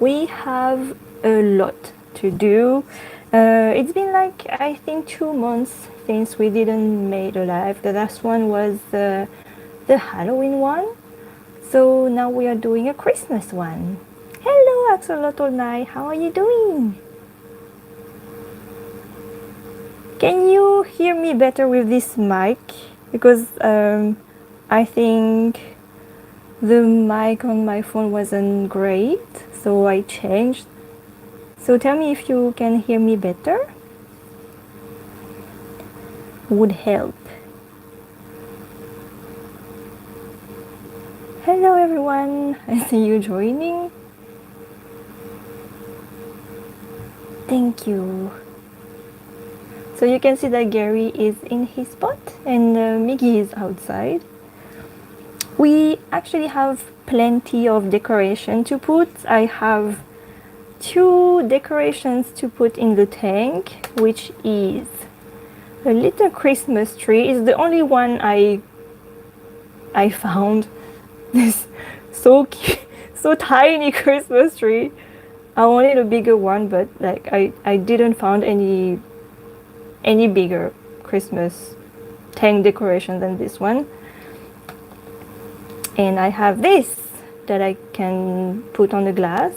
we have a lot to do. It's been like, I think, 2 months since we didn't made a live. The last one was the Halloween one. So now we are doing a Christmas one. Hello, Axolotl Night. How are you doing? Can you hear me better with this mic? Because I think the mic on my phone wasn't great, so I changed. So tell me if you can hear me better. Would help. Hello everyone, I see you joining. Thank you. So you can see that Gary is in his spot and Miggy is outside. We actually have plenty of decoration to put. I have 2 decorations to put in the tank, which is a little Christmas tree. It's the only one I found. This so cute, so tiny Christmas tree. I wanted a bigger one, but like I didn't found any bigger Christmas tank decoration than this one. And I have this that I can put on the glass.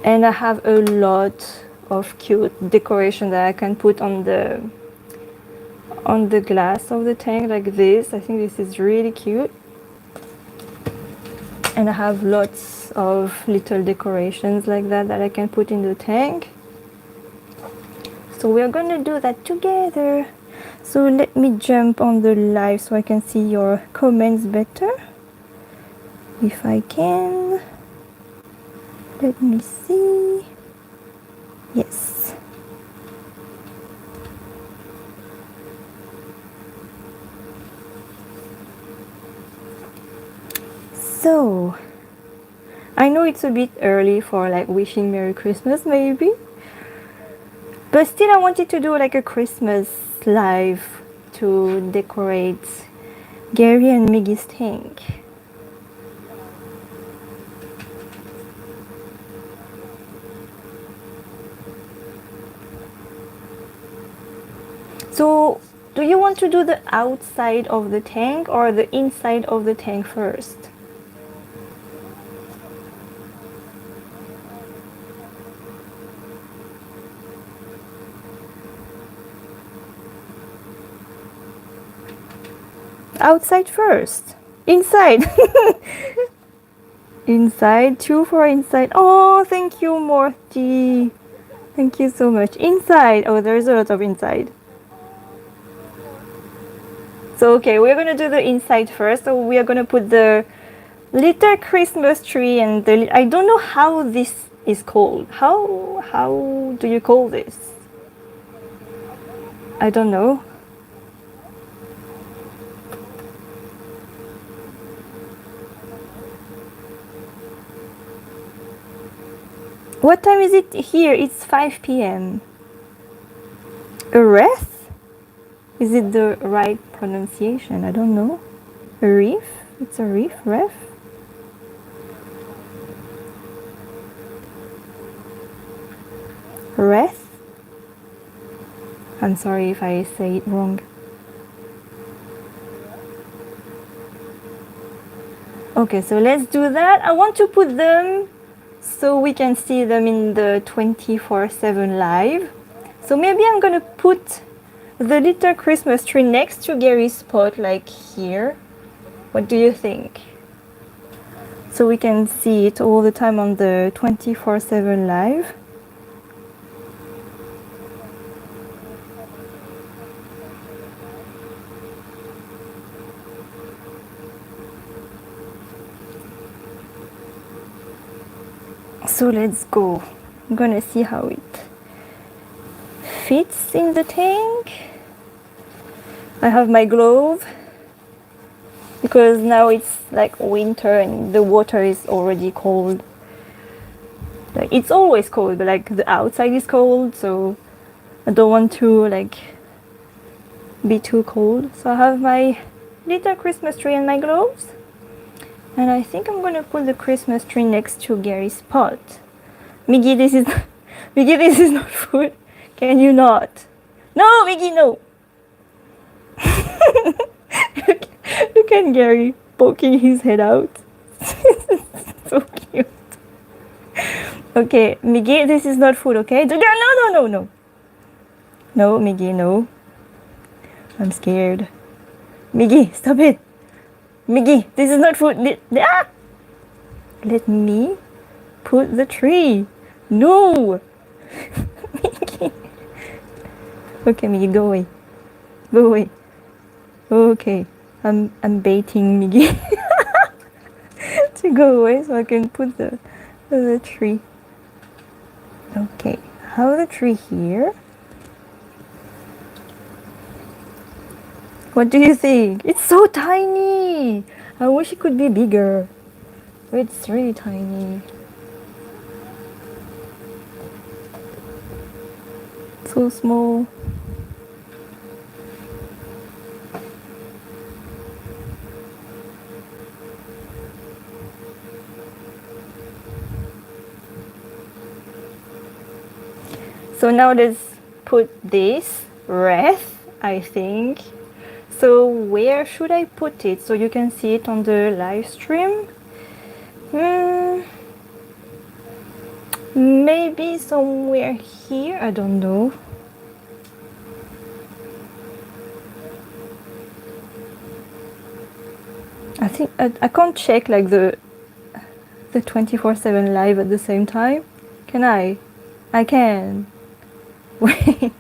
And I have a lot of cute decoration that I can put on the glass of the tank, like this. I think this is really cute. And I have lots of little decorations like that I can put in the tank. So we are gonna do that together. So let me jump on the live so I can see your comments better. If I can. Let me see. Yes. So, I know it's a bit early for like wishing Merry Christmas maybe. But still I wanted to do like a Christmas live to decorate Gary and Miggy's tank. So, do you want to do the outside of the tank or the inside of the tank first? Outside first. Inside. Inside. 2 for inside. Oh, thank you, Morty. Thank you so much. Inside. Oh, there's a lot of inside. So, okay, we're going to do the inside first. So, we are going to put the little Christmas tree and the... I don't know how this is called. How do you call this? I don't know. What time is it here? It's 5 p.m. A wreath? Is it the right pronunciation? I don't know. A reef? It's a reef? Wreath? Wreath? I'm sorry if I say it wrong. Okay, so let's do that. I want to put them so we can see them in the 24/7 live. So maybe I'm gonna put the little Christmas tree next to Gary's spot, like here. What do you think? So we can see it all the time on the 24/7 live. So let's go. I'm gonna see how it fits in the tank. I have my glove because now it's like winter and the water is already cold. Like, it's always cold, but like the outside is cold, so I don't want to like be too cold. So I have my little Christmas tree and my gloves. And I think I'm gonna put the Christmas tree next to Gary's pot. Miggy, this is Miggy, this is not food. Can you not? No, Miggy, no. Look at Gary poking his head out. So cute. Okay, Miggy, this is not food, okay? No, no, no, no. No, Miggy, no. I'm scared. Miggy, stop it. Miggy, this is not food. Ah! Let me put the tree. No. Miggy. Okay, Miggy, go away. Go away. Okay, I'm baiting Miggy to go away so I can put the tree. Okay, have the tree here. What do you think? It's so tiny. I wish it could be bigger. It's really tiny. So small. So now let's put this wreath, I think. So where should I put it so you can see it on the live stream? Maybe somewhere here, I don't know. I think I can't check like the 24/7 live at the same time. Can I? I can. Wait.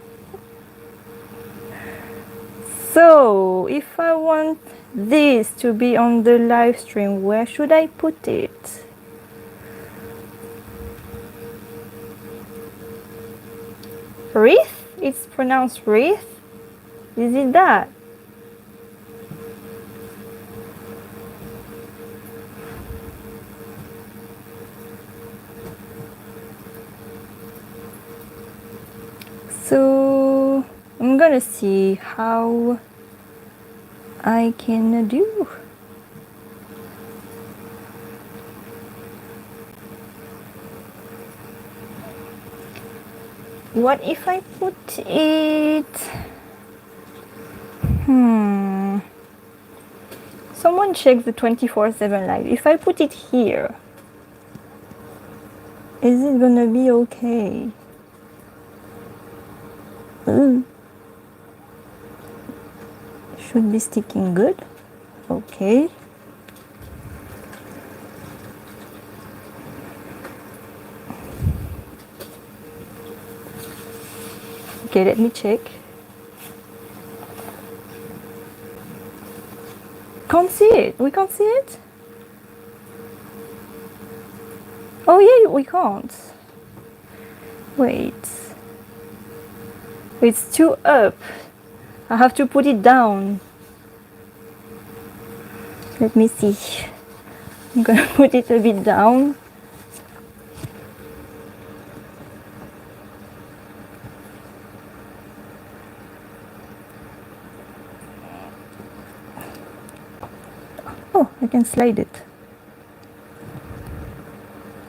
So if I want this to be on the live stream, where should I put it? Wreath? It's pronounced wreath? Is it that? So I'm gonna see how I can do. What if I put it? Someone check the 24/7 live. If I put it here, is it gonna be okay? Should be sticking good. Okay. Okay, let me check. Can't see it. We can't see it? Oh yeah, we can't. Wait. It's too up. I have to put it down. Let me see. I'm gonna put it a bit down. Oh, I can slide it.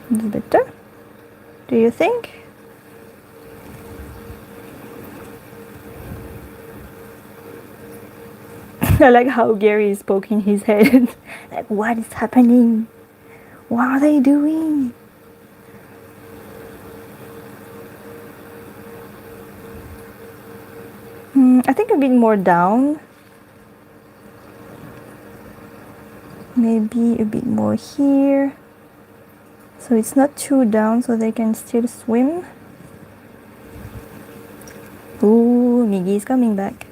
It's better. Do you think? I like how Gary is poking his head. Like, what is happening? What are they doing? I think a bit more down. Maybe a bit more here. So it's not too down so they can still swim. Ooh, Miggy is coming back.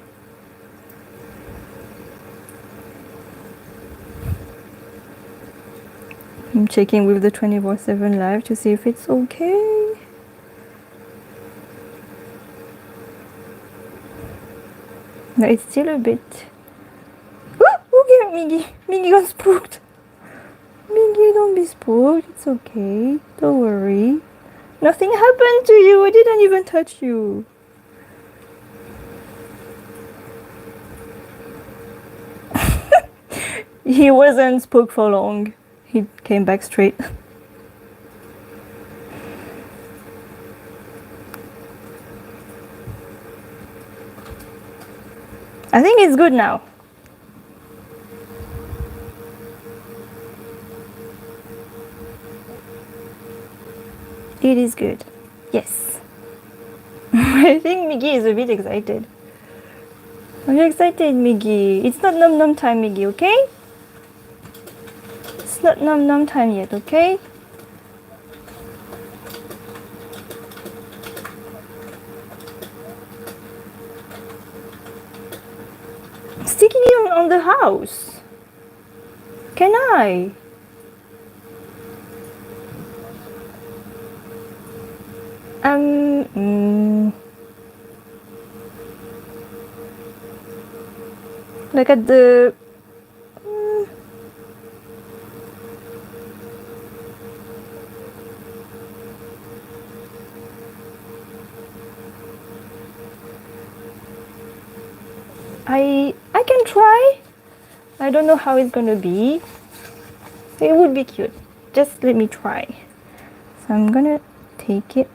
I'm checking with the 24/7 live to see if it's okay. No, it's still a bit. Okay, Miggy. Miggy got spooked. Miggy, don't be spooked. It's okay. Don't worry. Nothing happened to you. I didn't even touch you. He wasn't spooked for long. he came back straight. I think it's good now. It is good. Yes. I think Miggy is a bit excited. Are you excited, Miggy? It's not num num time, Miggy, okay? It's not num num time yet, okay? Sticking it on the house. Can I? Like at the I can try. I don't know how it's gonna be. It would be cute. Just let me try. So I'm gonna take it.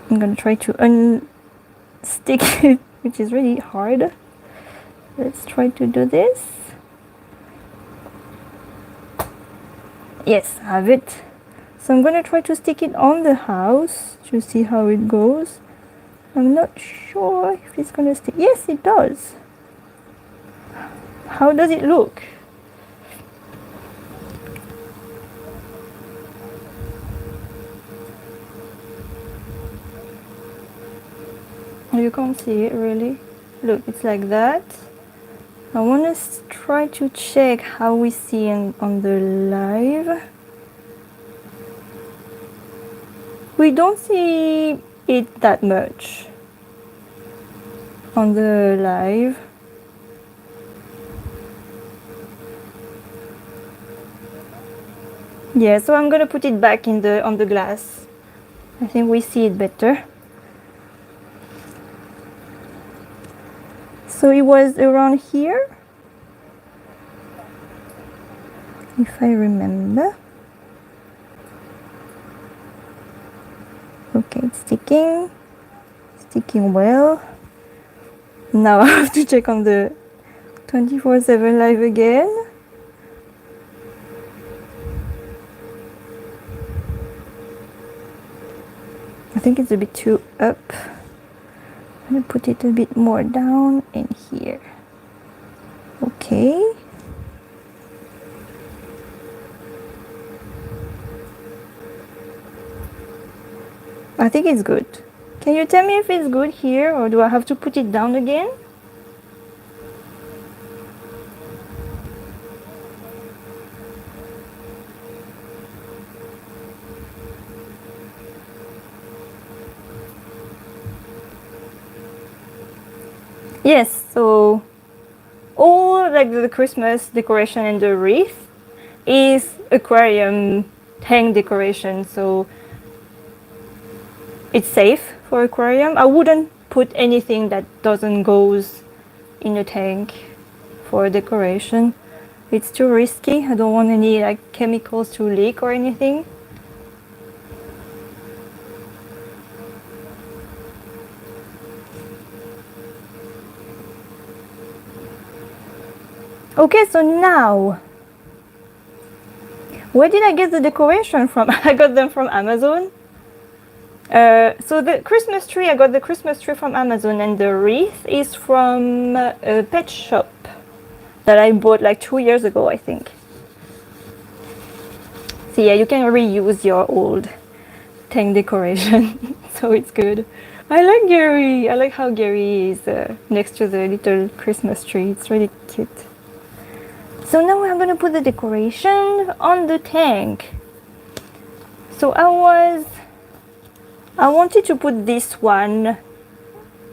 I'm gonna try to unstick it, which is really hard. Let's try to do this. Yes, I have it. So I'm gonna try to stick it on the house to see how it goes. I'm not sure if it's gonna stick. Yes, it does. How does it look? You can't see it really. Look, it's like that. I want to try to check how we see on the live. We don't see it that much on the live. Yeah, so I'm gonna put it back on the glass. I think we see it better. So it was around here, if I remember. Okay, it's sticking well. Now I have to check on the 24/7 live again. I think it's a bit too up. I'm gonna put it a bit more down in here. Okay. I think it's good. Can you tell me if it's good here, or do I have to put it down again? Yes, so all like the Christmas decoration and the wreath is aquarium hang decoration, so it's safe for aquarium. I wouldn't put anything that doesn't goes in a tank for decoration. It's too risky. I don't want any like chemicals to leak or anything. Okay, so now, where did I get the decoration from? I got them from Amazon. So the Christmas tree, I got the Christmas tree from Amazon, and the wreath is from a pet shop that I bought like 2 years ago, I think. So yeah, you can reuse your old tank decoration, so it's good. I like Gary. I like how Gary is next to the little Christmas tree. It's really cute. So now we're gonna put the decoration on the tank. So I wanted to put this one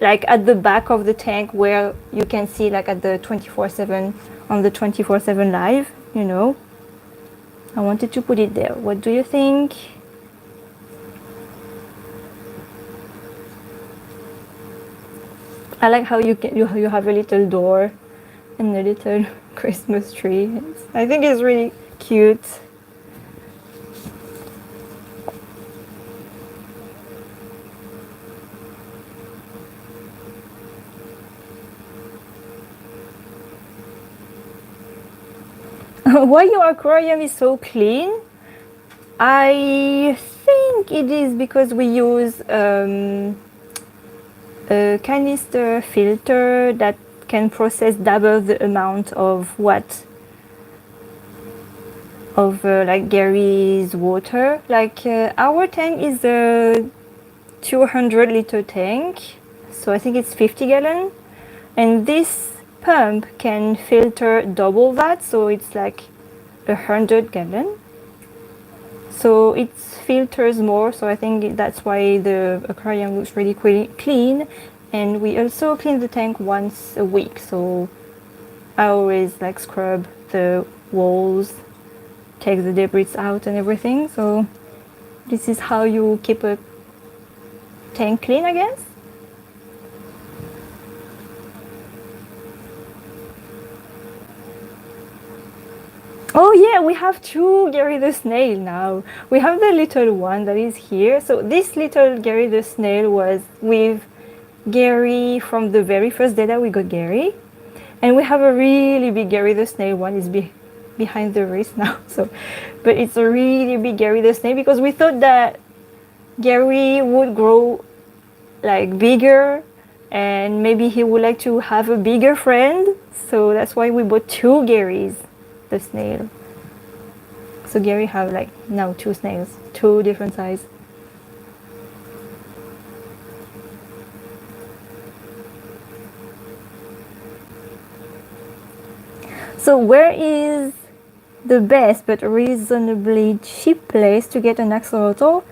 like at the back of the tank where you can see like at the 24/7 on the 24/7 live, you know. I wanted to put it there. What do you think? I like how you have a little door and a little Christmas tree. I think it's really cute. Why your aquarium is so clean? I think it is because we use a canister filter that can process double the amount of like Gary's water. Like our tank is a 200-liter tank, so I think it's 50 gallon, and this pump can filter double that, so it's like 100 gallon. So it filters more, so I think that's why the aquarium looks really clean. And we also clean the tank once a week, so I always like scrub the walls, take the debris out and everything. So this is how you keep a tank clean, I guess. Oh yeah, we have two Gary the snail now. We have the little one that is here. So this little Gary the snail was with Gary from the very first day that we got Gary. And we have a really big Gary the snail one. Is behind the wrist now. But it's a really big Gary the snail because we thought that Gary would grow like bigger and maybe he would like to have a bigger friend. So that's why we bought two Garys. The snail. So Gary have like now two snails, two different size. So where is the best but reasonably cheap place to get an axolotl?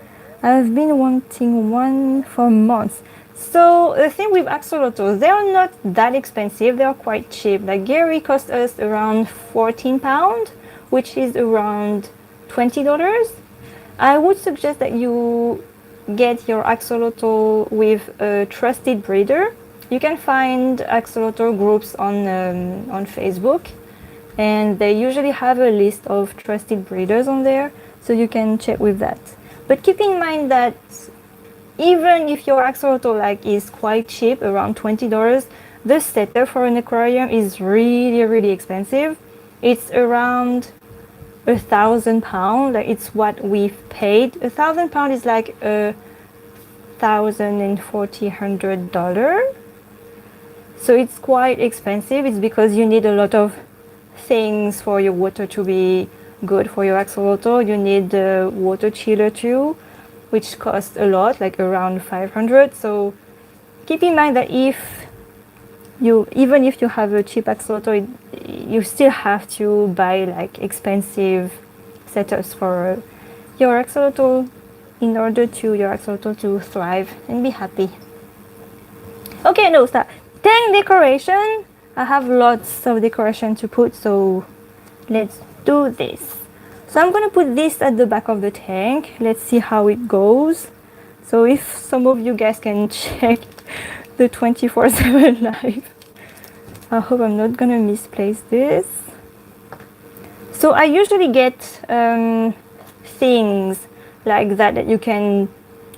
I've been wanting one for months. So the thing with axolotls, they are not that expensive. They are quite cheap. Like Gary cost us around £14, which is around $20. I would suggest that you get your axolotl with a trusted breeder. You can find axolotl groups on Facebook, and they usually have a list of trusted breeders on there, so you can check with that. But keep in mind that even if your axolotl like is quite cheap, around $20, the setup for an aquarium is really expensive. It's around £1,000. Like it's what we've paid. £1,000 is like $1,400. So it's quite expensive. It's because you need a lot of things for your water to be good for your axolotl. You need the water chiller too, which costs a lot, like around 500. So keep in mind that even if you have a cheap axolotl, you still have to buy like expensive setups for your axolotl in order to your axolotl to thrive and be happy. Okay, no, stop. Tank decoration. I have lots of decoration to put, so let's do this. So I'm gonna put this at the back of the tank. Let's see how it goes. So if some of you guys can check the 24/7 live. I hope I'm not gonna misplace this. So I usually get things like that you can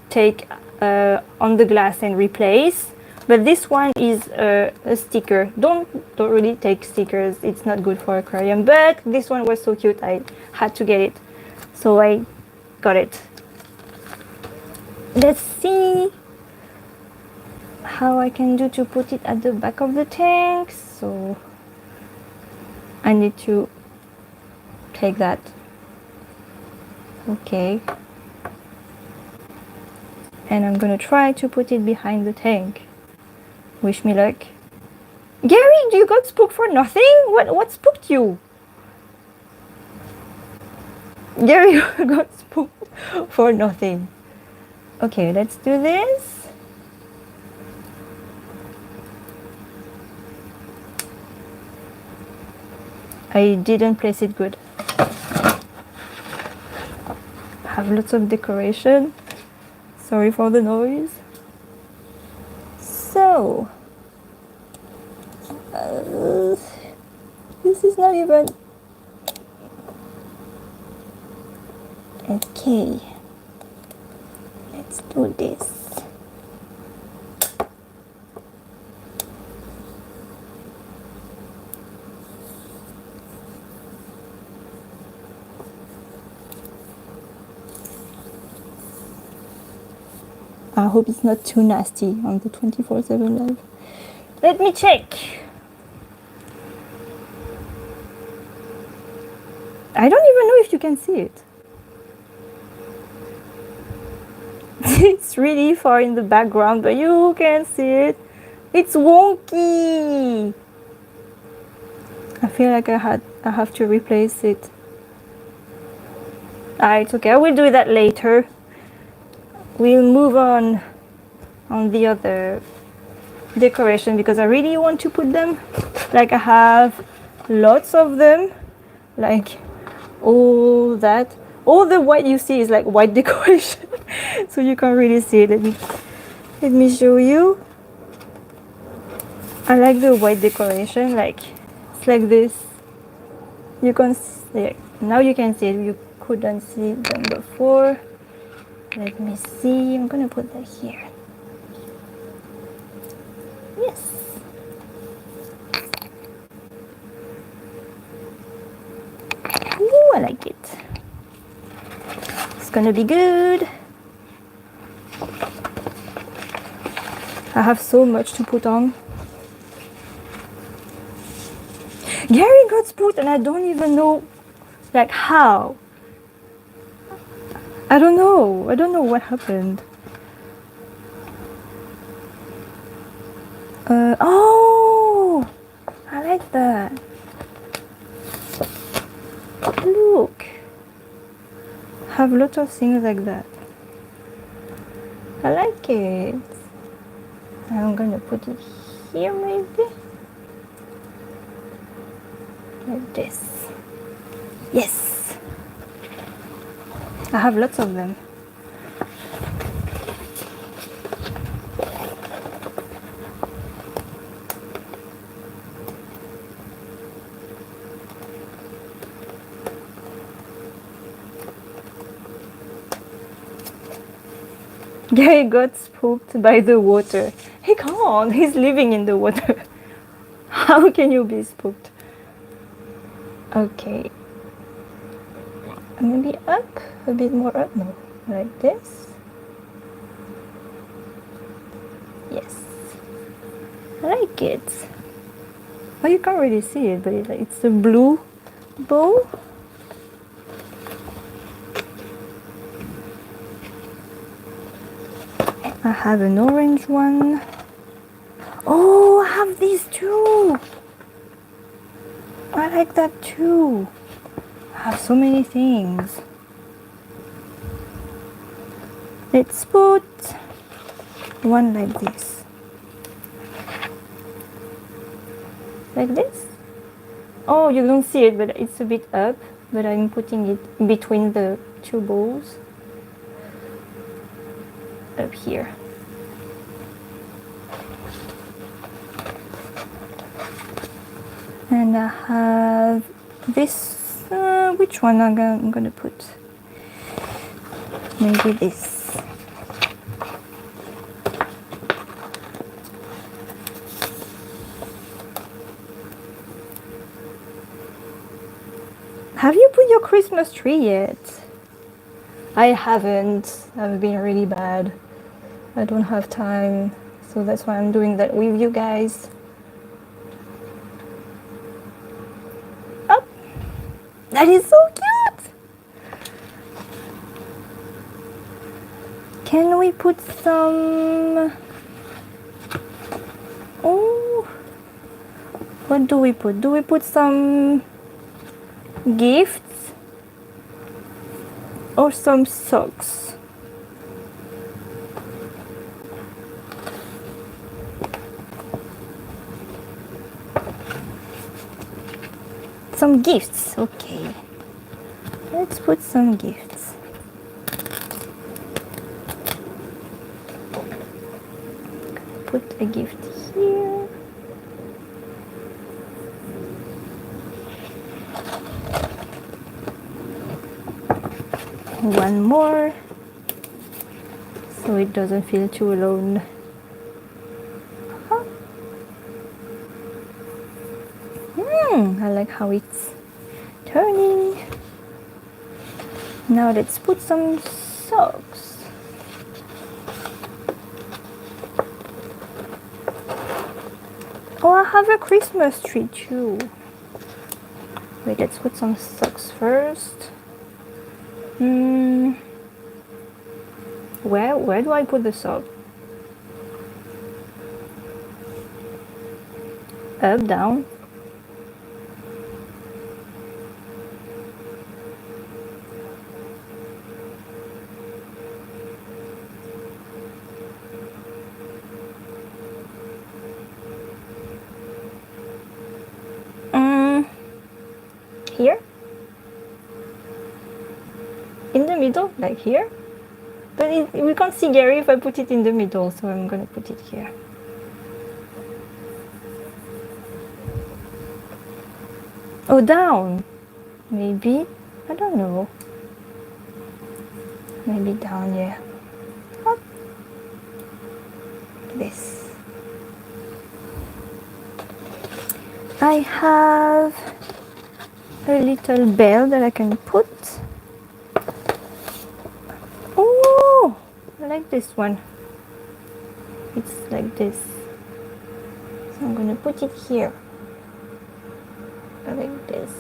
take on the glass and replace. But this one is a sticker. Don't really take stickers. It's not good for aquarium. But this one was so cute, I had to get it. So I got it. Let's see how I can do to put it at the back of the tank. So I need to take that. Okay. And I'm gonna try to put it behind the tank. Wish me luck. Gary, you got spooked for nothing? What spooked you? Gary got spooked for nothing. Okay, let's do this. I didn't place it good. Have lots of decoration. Sorry for the noise. So, this is not even Okay, let's do this. I hope it's not too nasty on the 24/7 live. Let me check. I don't even know if you can see it. It's really far in the background, but you can see it. It's wonky. I feel like I have to replace it. It's okay. I will do that later. We'll move on the other decoration because I really want to put them. Like I have lots of them. Like all that. All the white you see is like white decoration. So you can't really see it. Let me show you. I like the white decoration. Like it's like this. You can see, now you can see it. You couldn't see them before. Let me see. I'm gonna put that here. Yes. Ooh, I like it. It's gonna be good. I have so much to put on. Gary got spooked and I don't even know like how. I don't know what happened. Oh, I like that. Look, I have lots of things like that. I like it. I'm gonna put it here maybe. Like this. Yes. I have lots of them. Gary got spooked by the water. He can't. He's living in the water. How can you be spooked? Okay. Maybe up, a bit more up, no, like this. Yes, I like it. Oh, you can't really see it, but it's a blue bow. I have an orange one. Oh, I have these too. I like that too. I have so many things. Let's put one like this. Like this. Oh, you don't see it, but it's a bit up. But I'm putting it between the two bowls. Up here. And I have this. Which one I'm gonna put? Maybe this. Have you put your Christmas tree yet? I haven't. I've been really bad. I don't have time, so that's why I'm doing that with you guys. Oh, that is so cute! Can we put some... Oh, what do we put? Do we put some gifts or some socks? Some gifts, okay. Let's put some gifts. Put a gift here. one more so it doesn't feel too alone. I like how it's turning. Now let's put some socks. Oh, I have a Christmas tree too. Wait, let's put some socks first. Where do I put the sock? Up, down. Here? In the middle, like here? But we can't see Gary if I put it in the middle, so I'm gonna put it here. Oh, down! Maybe? I don't know. Maybe down, yeah. Up. This. I have a little bell that I can put. Oh, I like this one. It's like this. So I'm gonna put it here. Like this.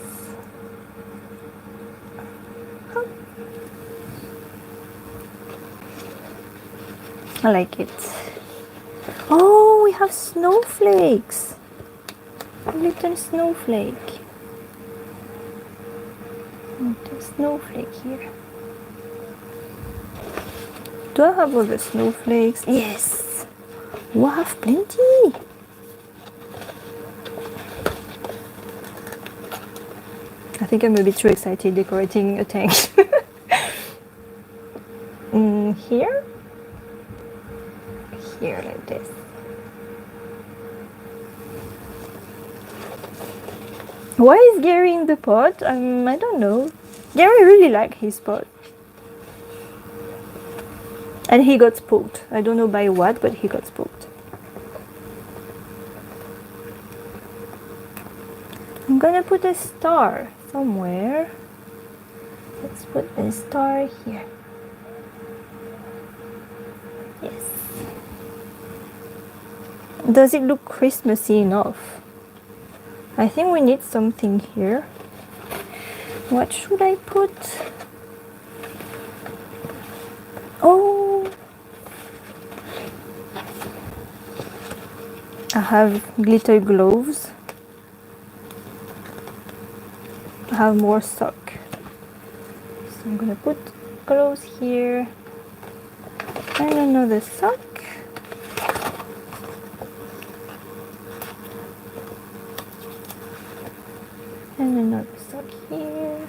I like it. Oh, we have snowflakes. A little snowflake. Little snowflake here. Do I have all the snowflakes? Yes. Oh, I have plenty. I think I'm a bit too excited decorating a tank. Here? Here, like this. Why is Gary in the pot? I don't know. Gary really liked his pot. And he got spooked. I don't know by what, but he got spooked. I'm gonna put a star somewhere. Let's put a star here. Yes. Does it look Christmassy enough? I think we need something here. What should I put? Oh, I have glitter gloves. I have more sock. So I'm gonna put gloves here and another sock. And another sock here.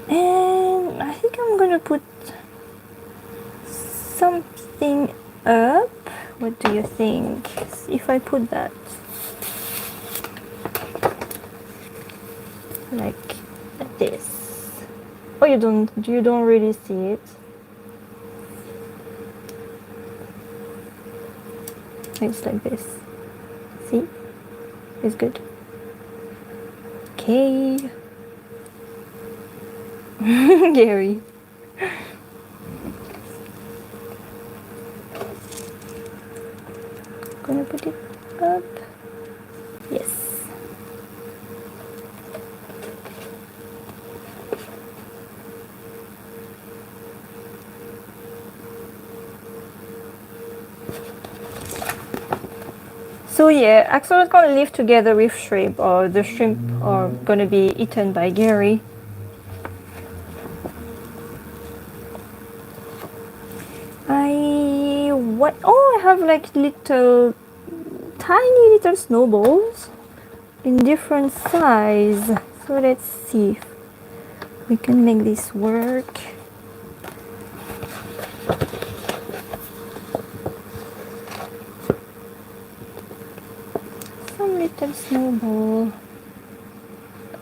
And I think I'm gonna put something up. What do you think? If I put that like this. Oh, you don't really see it. It's like this. See? It's good. Okay. Gary. Gonna put it up. Yes. So yeah, axolotl gonna live together with shrimp, or the shrimp are gonna be eaten by Gary. I have like little, tiny little snowballs in different size. So let's see if we can make this work. Some little snowball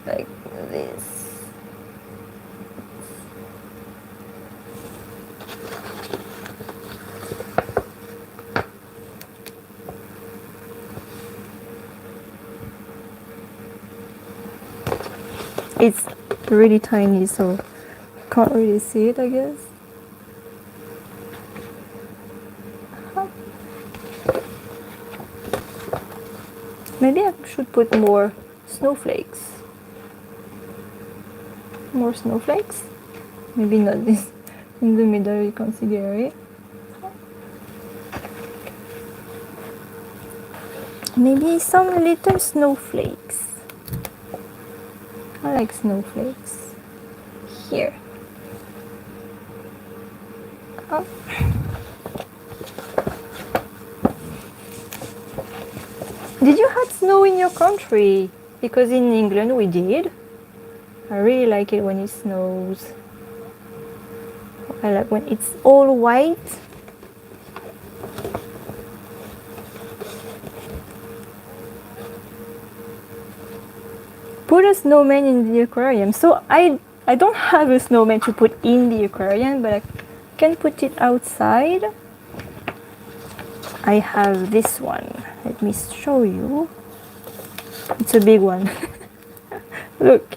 like this. It's really tiny, so can't really see it, I guess. Maybe I should put more snowflakes. More snowflakes? Maybe not this in the middle, you can't see the area. Maybe some little snowflakes. I like snowflakes. Here. Oh. Did you have snow in your country? Because in England we did. I really like it when it snows. I like when it's all white. Put a snowman in the aquarium. So I don't have a snowman to put in the aquarium, but I can put it outside. I have this one. Let me show you. It's a big one. Look.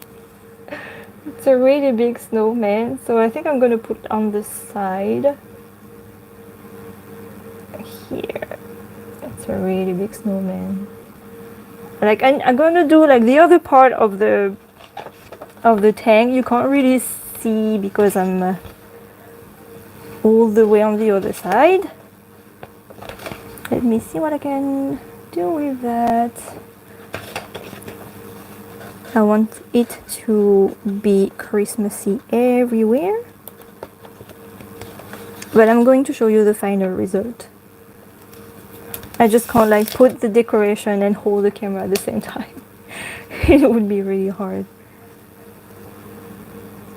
It's a really big snowman, so I think I'm gonna put it on the side. Here. It's a really big snowman. Like I'm gonna do like the other part of the tank. You can't really see because I'm all the way on the other side. Let me see what I can do with that. I want it to be Christmassy everywhere. But I'm going to show you the final result. I just can't like put the decoration and hold the camera at the same time. It would be really hard.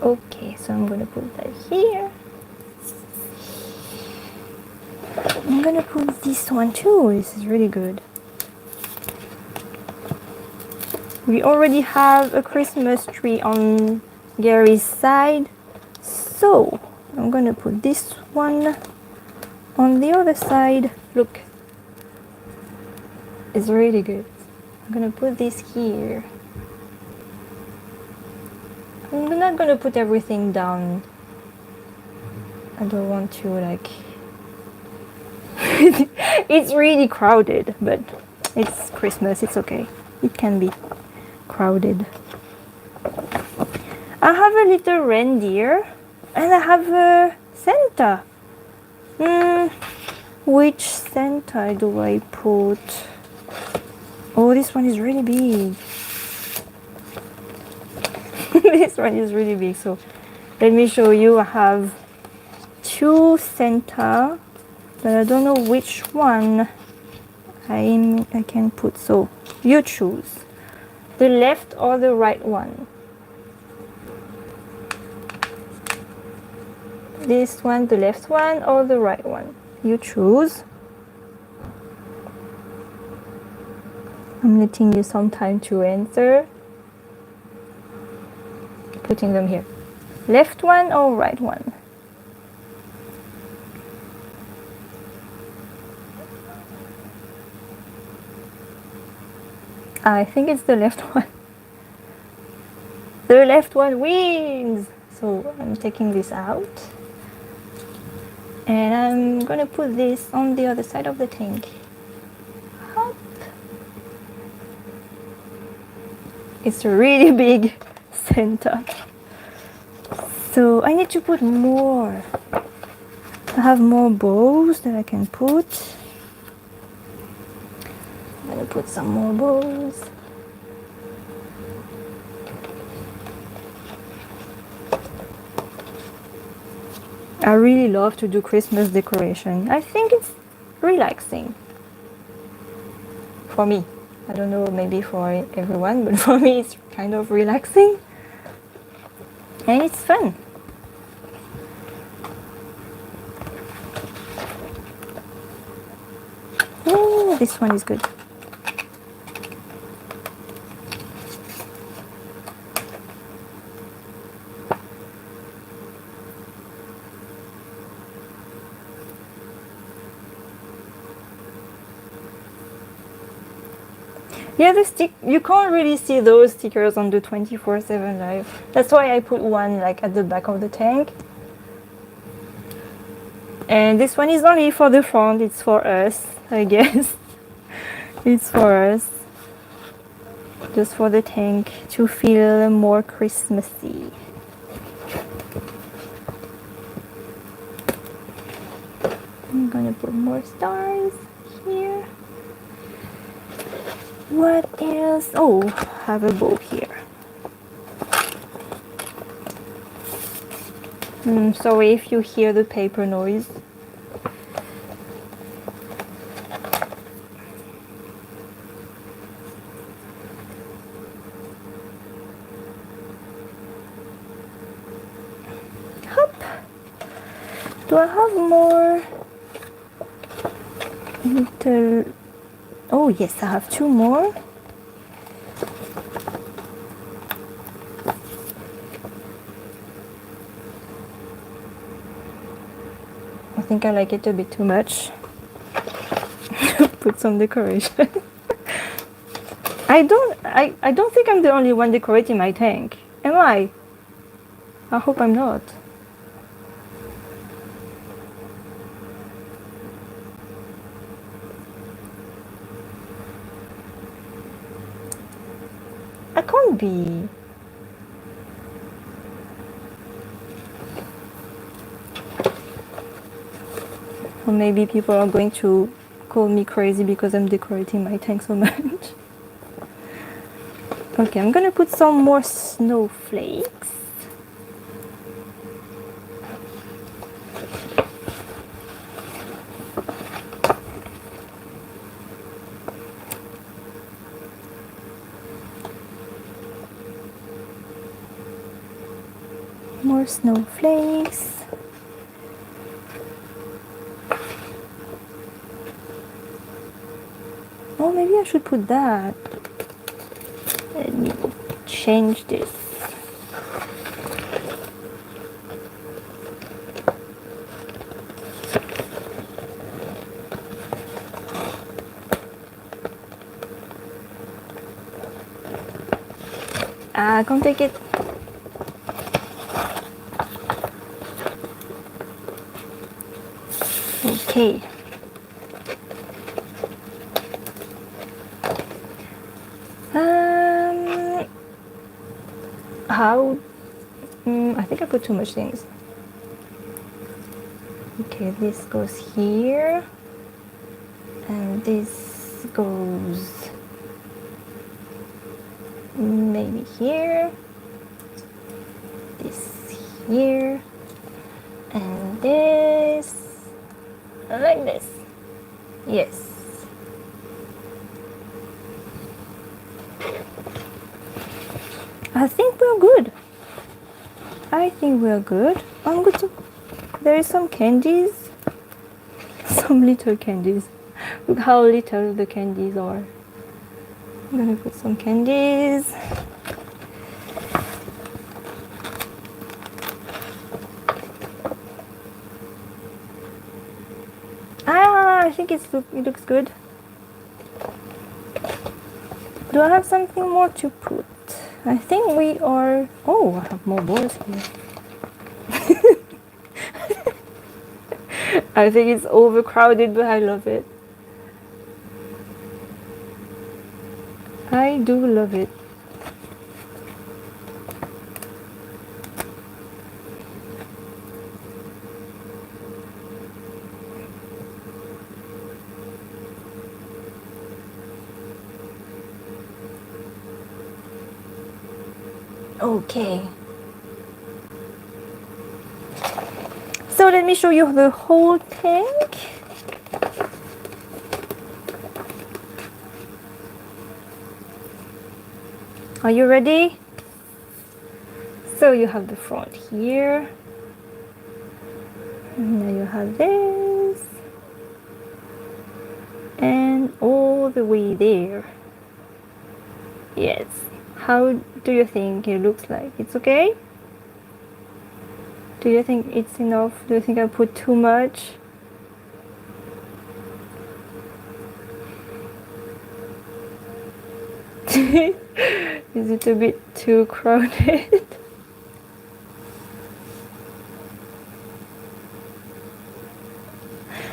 Okay, so I'm gonna put that here. I'm gonna put this one too. This is really good. We already have a Christmas tree on Gary's side, so I'm gonna put this one on the other side. Look, it's really good. I'm gonna put this here. I'm not gonna put everything down. I don't want to like... It's really crowded, but it's Christmas, it's okay. It can be crowded. I have a little reindeer and I have a Santa. Which Santa do I put? Oh, this one is really big. This one is really big. So let me show you. I have two Santa, but I don't know which one I can put. So you choose the left or the right one. This one, the left one or the right one? You choose. I'm letting you some time to answer. Putting them here. Left one or right one? I think it's the left one. The left one wins! So I'm taking this out. And I'm gonna put this on the other side of the tank. Hop. It's a really big Santa. So I need to put more. I have more bows that I can put. I'm gonna put some more bows. I really love to do Christmas decoration. I think it's relaxing. For me. I don't know, maybe for everyone, but for me it's kind of relaxing. And it's fun. Oh, this one is good. Yeah, the stick, you can't really see those stickers on the 24/7 live. That's why I put one like at the back of the tank. And this one is only for the front, it's for us, I guess. It's for us. Just for the tank to feel more Christmassy. I'm gonna put more stars here. What else? Oh, I have a bow here. Sorry if you hear the paper noise. Hop. Do I have more little... Oh yes, I have two more. I think I like it a bit too much. Put some decoration. I don't think I'm the only one decorating my tank. Am I? I hope I'm not. I can't be. Or maybe people are going to call me crazy because I'm decorating my tank so much. Okay, I'm gonna put some more snowflakes. More snowflakes. Oh, maybe I should put that. Let me change this. I can't take it. Okay. How? I think I put too much things. Okay, this goes here, and this goes maybe here, this here, and this like this. Yes. I think we're good. I think we're good. I'm good to... There is some candies. Some little candies. Look how little the candies are. I'm gonna put some candies. I think it looks good. Do I have something more to put? I think we are... Oh, I have more balls here. I think it's overcrowded, but I love it. I do love it. Okay. So let me show you the whole tank. Are you ready? So you have the front here. And now you have this. And all the way there. Yes. How do you think it looks like? It's okay? Do you think it's enough? Do you think I put too much? Is it a bit too crowded?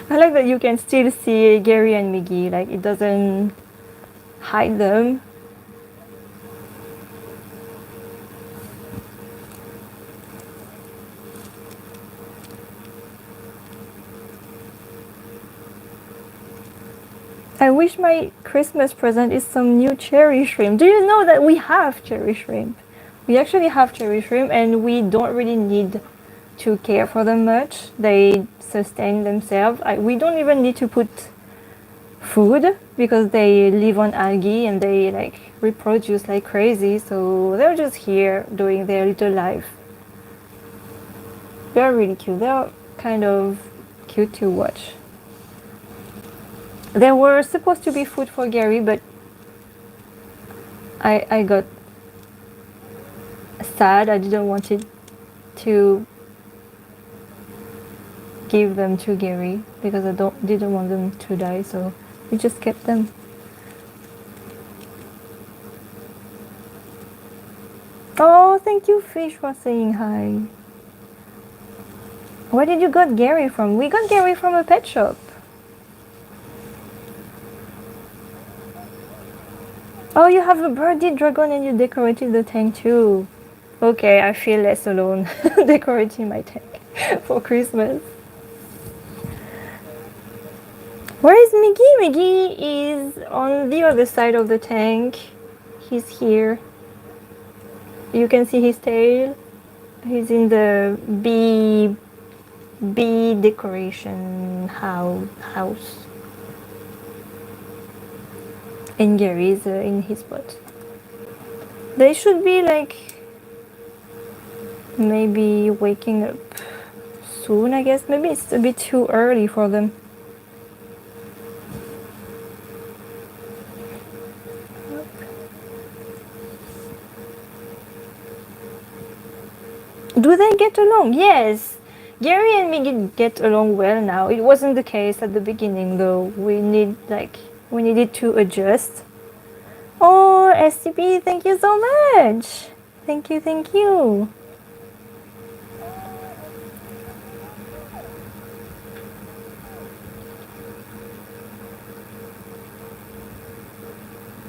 I like that you can still see Gary and Miggy, like it doesn't hide them. I wish my Christmas present is some new cherry shrimp. Do you know that we have cherry shrimp? We actually have cherry shrimp and we don't really need to care for them much. They sustain themselves. We don't even need to put food because they live on algae and they like reproduce like crazy. So they're just here doing their little life. They're really cute. They're kind of cute to watch. There were supposed to be food for Gary, but I got sad. I didn't want it to give them to Gary because I didn't want them to die, so we just kept them. Oh, thank you, Fish, for saying hi. Where did you got Gary from? We got Gary from a pet shop. Oh, you have a birdie dragon and you decorated the tank too. Okay, I feel less alone decorating my tank for Christmas. Where is Miggy? Miggy is on the other side of the tank. He's here. You can see his tail. He's in the bee decoration house. And Gary's in his spot. They should be like maybe waking up soon, I guess. Maybe it's a bit too early for them. Do they get along? Yes. Gary and Miggy get along well now. It wasn't the case at the beginning though. We needed to adjust. Oh, SCP, thank you so much. Thank you, thank you.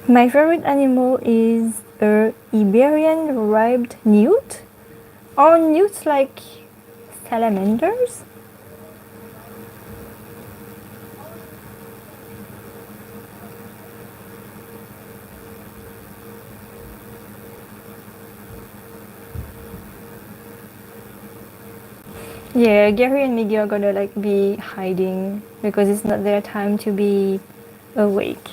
My favorite animal is a Iberian ribbed newt. Are newts like salamanders? Yeah, Gary and Miggy are gonna like be hiding because it's not their time to be awake.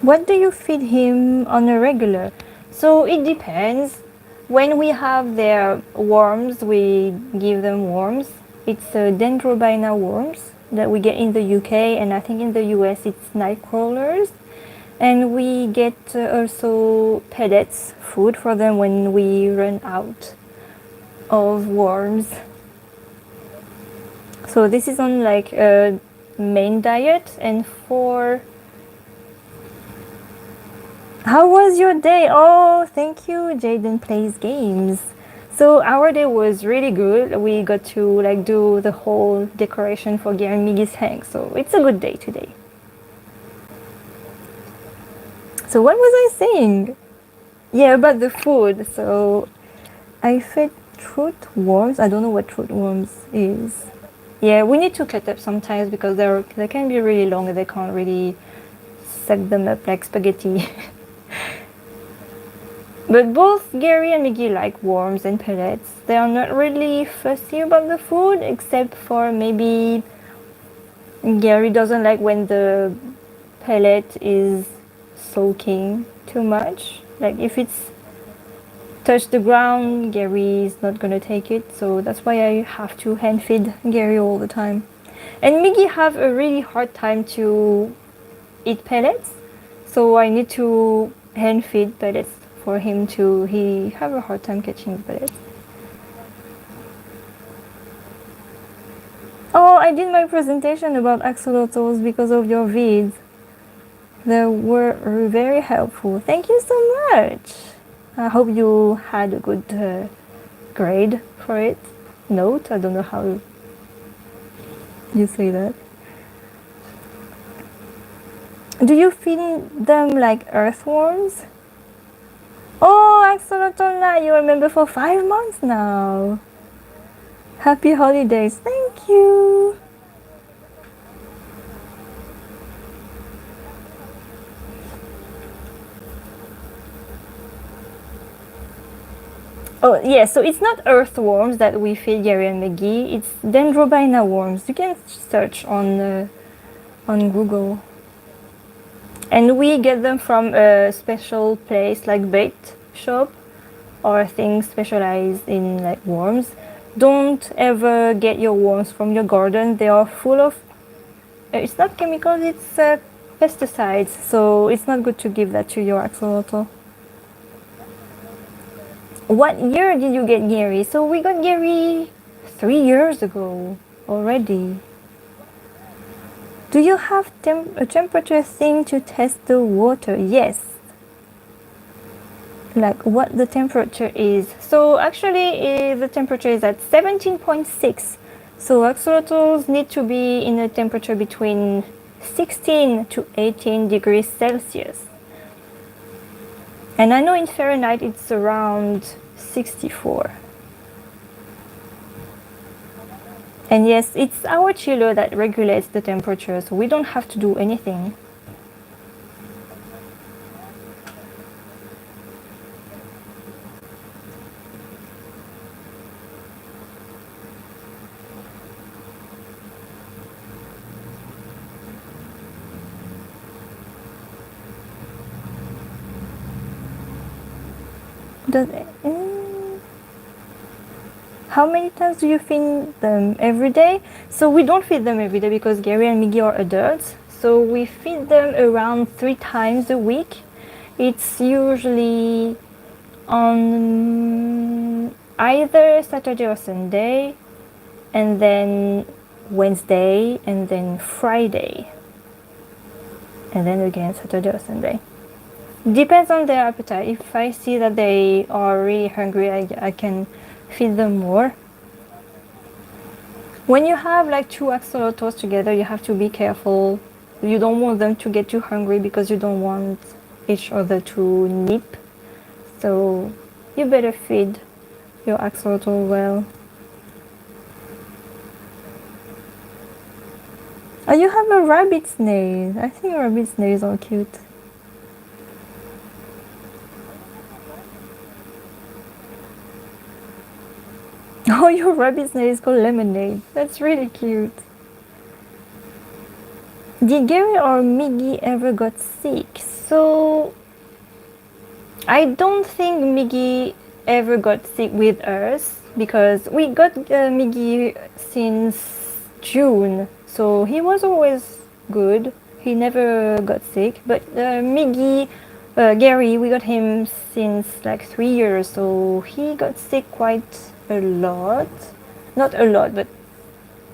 What do you feed him on a regular? So it depends. When we have their worms, we give them worms. It's Dendrobina worms that we get in the UK, and I think in the US it's night crawlers. And we get also pellets, food for them when we run out of worms. So this is on like a main diet. And for how was your day? Oh, thank you, Jaden Plays Games. So our day was really good. We got to like do the whole decoration for Gary and Miggy's hang. So it's a good day today. So what was I saying? Yeah, about the food. So I fed truth worms. I don't know what truth worms is. Yeah, we need to cut up sometimes because they can be really long and they can't really suck them up like spaghetti. But both Gary and Miggy like worms and pellets. They are not really fussy about the food, except for maybe Gary doesn't like when the pellet is soaking too much. Like if it's touched the ground, Gary is not gonna take it. So that's why I have to hand feed Gary all the time. And Miggy have a really hard time to eat pellets. So I need to hand feed pellets for him too. He have a hard time catching pellets. Oh, I did my presentation about axolotls because of your vids. They were very helpful. Thank you so much. I hope you had a good grade for it. Note, I don't know how you say that. Do you feed them like earthworms? Oh, Axolotl, now you remember for 5 months now. Happy holidays. Thank you. Oh, yeah, so it's not earthworms that we feed Gary and Maggie. It's Dendrobina worms. You can search on Google. And we get them from a special place like bait shop or things specialized in like worms. Don't ever get your worms from your garden. They are full of, it's not chemicals, it's pesticides. So it's not good to give that to your axolotl. What year did you get Gary? So we got Gary 3 years ago already. Do you have a temperature thing to test the water? Yes. Like what the temperature is. So actually the temperature is at 17.6. So axolotls need to be in a temperature between 16 to 18 degrees Celsius. And I know in Fahrenheit it's around 64. And yes, it's our chiller that regulates the temperature, so we don't have to do anything. How many times do you feed them every day? So we don't feed them every day because Gary and Miggy are adults. So we feed them around 3 times a week. It's usually on either Saturday or Sunday, and then Wednesday, and then Friday, and then again Saturday or Sunday. Depends on their appetite. If I see that they are really hungry, I can feed them more. When you have like 2 axolotls together, you have to be careful. You don't want them to get too hungry because you don't want each other to nip. So you better feed your axolotl well. Oh, you have a rabbit snail. I think rabbit snails are cute. Oh, your rabbit snail is called Lemonade. That's really cute. Did Gary or Miggy ever got sick? So I don't think Miggy ever got sick with us because we got Miggy since June, so he was always good. He never got sick. But Miggy, Gary, we got him since like 3 years, so he got sick quite a lot. Not a lot, but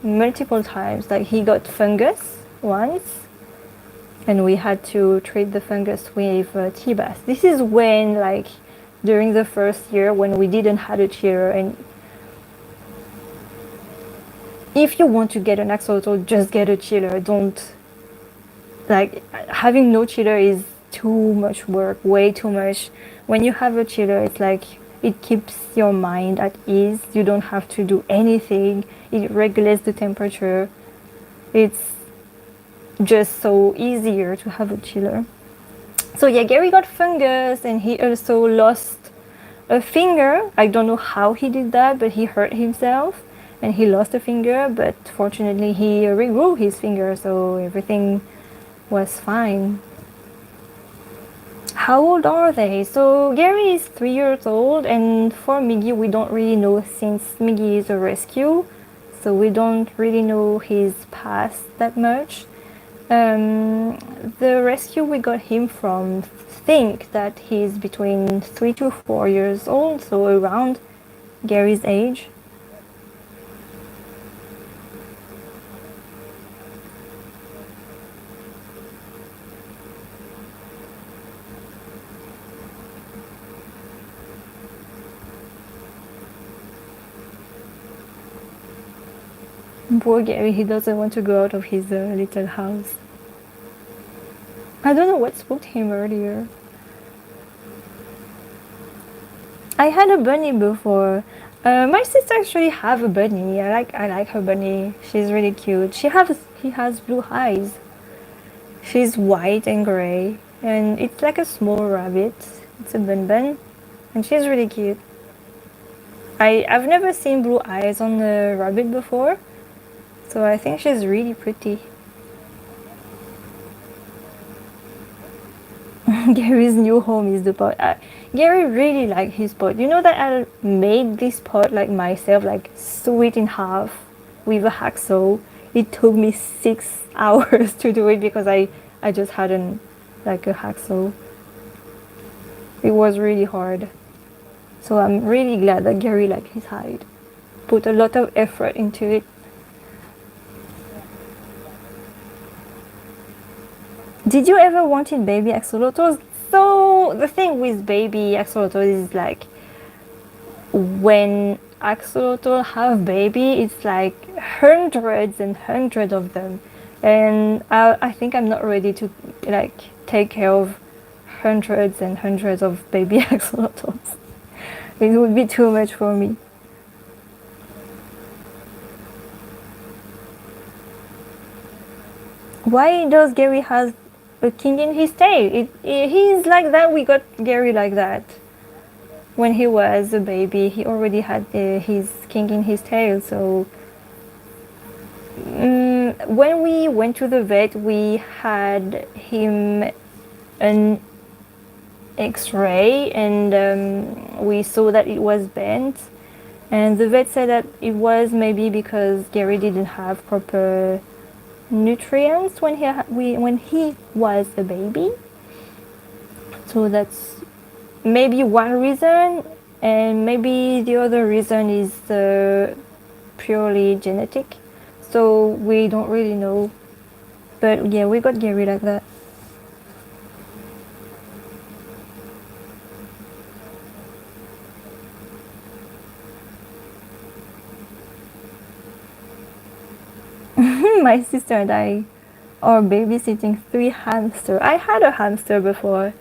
multiple times. Like he got fungus once, and we had to treat the fungus with tea bath. This is when, like, during the first year when we didn't have a chiller. And if you want to get an axolotl, just get a chiller. Don't, like, having no chiller is too much work, way too much. When you have a chiller, it's like it keeps your mind at ease. You don't have to do anything. It regulates the temperature. It's just so easier to have a chiller. So yeah, Gary got fungus and he also lost a finger. I don't know how he did that, but he hurt himself and he lost a finger, but fortunately he regrew his finger, so everything was fine. How old are they? So Gary is 3 years old, and for Miggy we don't really know since Miggy is a rescue, so we don't really know his past that much. The rescue we got him from think that he's between 3 to 4 years old, so around Gary's age. Poor Gary, he doesn't want to go out of his little house. I don't know what spooked him earlier. I had a bunny before. My sister actually have a bunny. I like her bunny. She's really cute. He has blue eyes. She's white and gray, and it's like a small rabbit. It's a bun bun, and she's really cute. I've never seen blue eyes on a rabbit before, so I think she's really pretty. Gary's new home is the pot. Gary really liked his pot. You know that I made this pot like myself, like sew it in half with a hacksaw. It took me 6 hours to do it because I just hadn't like a hacksaw. It was really hard. So I'm really glad that Gary liked his hide. Put a lot of effort into it. Did you ever wanted baby axolotls? So the thing with baby axolotls is like when axolotl have baby, it's like hundreds and hundreds of them, and I think I'm not ready to like take care of hundreds and hundreds of baby axolotls. It would be too much for me. Why does Gary has a king in his tail? He's like that. We got Gary like that. When he was a baby, he already had his king in his tail. So when we went to the vet, we had him an X-ray, and we saw that it was bent. And the vet said that it was maybe because Gary didn't have proper nutrients when he was a baby. So that's maybe one reason, and maybe the other reason is purely genetic. So we don't really know. But yeah, we got Gary like that. My sister and I are babysitting 3 hamsters. I had a hamster before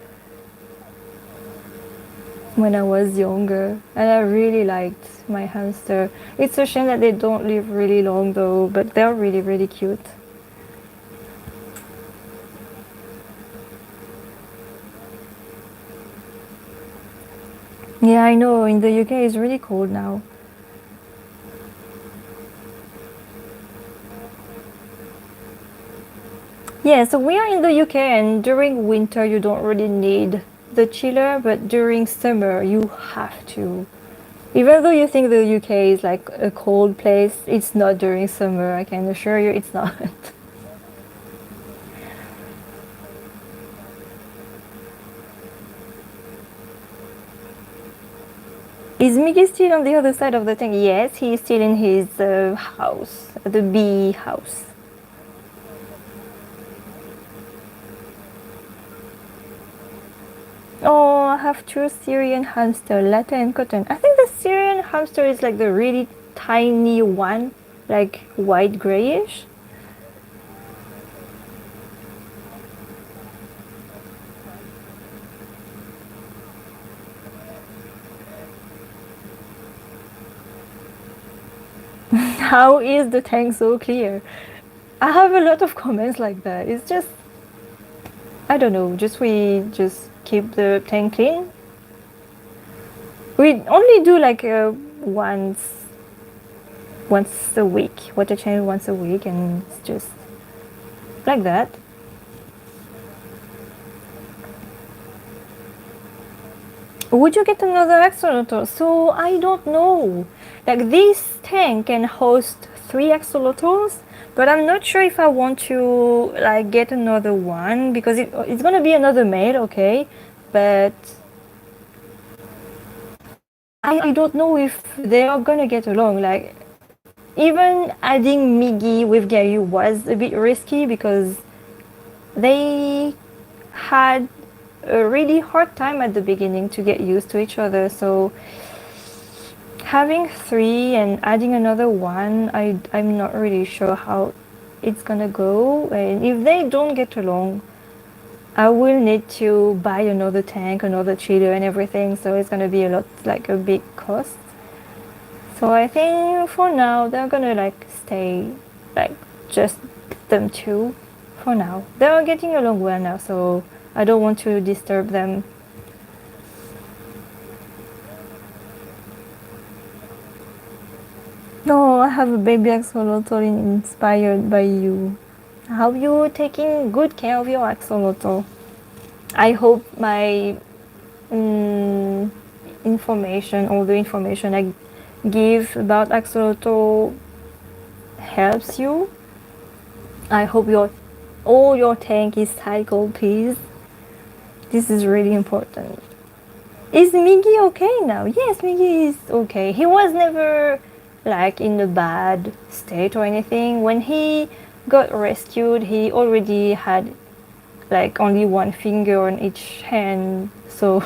when I was younger, and I really liked my hamster. It's a shame that they don't live really long though, but they're really, really cute. Yeah, I know, in the UK it's really cold now. Yeah, so we are in the UK, and during winter you don't really need the chiller, but during summer you have to. Even though you think the UK is like a cold place, it's not during summer, I can assure you it's not. Is Miggy still on the other side of the thing? Yes, he is still in his house, the bee house. Oh, I have two Syrian hamster, Latte and Cotton. I think the Syrian hamster is like the really tiny one, like white grayish. How is the tank so clear? I have a lot of comments like that. It's just, I don't know, just we just keep the tank clean. We only do like once a week, water change once a week, and it's just like that. Would you get another axolotl? So I don't know. Like this tank can host 3 axolotls, but I'm not sure if I want to like get another one because it's gonna be another male, okay? But I don't know if they are gonna get along. Like even adding Miggy with Gary was a bit risky because they had a really hard time at the beginning to get used to each other. So Having three and adding another one, I'm not really sure how it's gonna go. And if they don't get along, I will need to buy another tank, another cheater and everything, so it's gonna be a lot, like a big cost. So I think for now they're gonna like stay like just them two for now. They are getting along well now, so I don't want to disturb them. No, I have a baby axolotl inspired by you. How you taking good care of your axolotl? I hope my information, all the information I give about axolotl helps you. I hope all your tank is cycled, please. This is really important. Is Miggy okay now? Yes, Miggy is okay. He was never like in a bad state or anything. When he got rescued, he already had like only one finger on each hand. So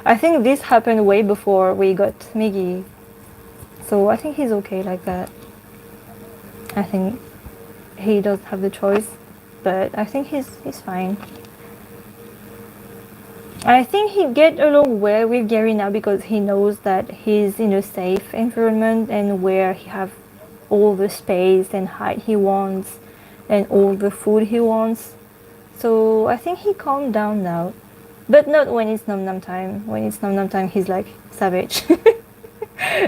I think this happened way before we got Miggy. So I think he's okay like that. I think he does have the choice, but I think he's fine. I think he get along well with Gary now because he knows that he's in a safe environment and where he have all the space and height he wants and all the food he wants. So I think he calmed down now. But not when it's num num time. When it's num num time, he's like savage.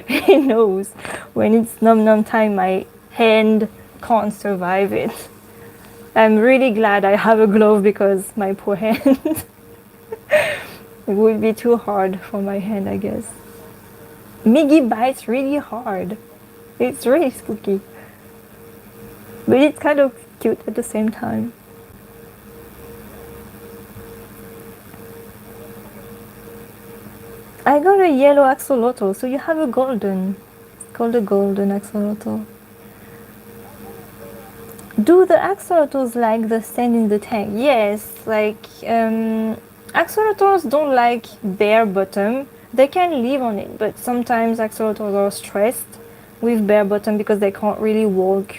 He knows when it's num num time, my hand can't survive it. I'm really glad I have a glove because my poor hand. It would be too hard for my hand, I guess. Miggy bites really hard. It's really spooky. But it's kind of cute at the same time. I got a yellow axolotl, so you have a golden. It's called a golden axolotl. Do the axolotls like the sand in the tank? Yes, like axolotls don't like bare bottom. They can live on it, but sometimes axolotls are stressed with bare bottom because they can't really walk.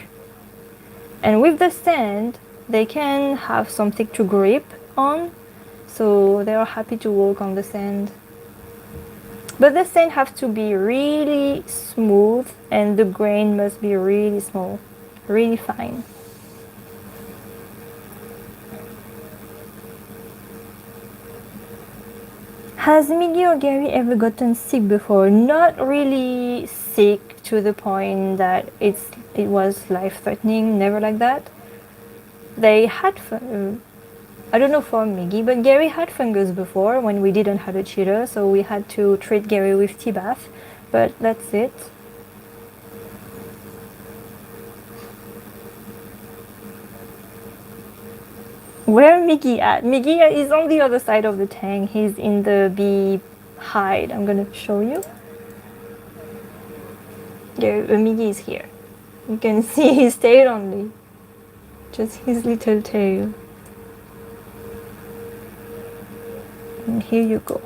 And with the sand, they can have something to grip on, so they are happy to walk on the sand. But the sand have to be really smooth and the grain must be really small, really fine. Has Miggy or Gary ever gotten sick before? Not really sick to the point that it was life-threatening, never like that. They had, I don't know for Miggy, but Gary had fungus before when we didn't have a cheater, so we had to treat Gary with tea bath, but that's it. Where Miggy at? Miggy is on the other side of the tank. He's in the bee hide. I'm gonna show you. There, Miggy is here. You can see his tail only. Just his little tail. And here you go.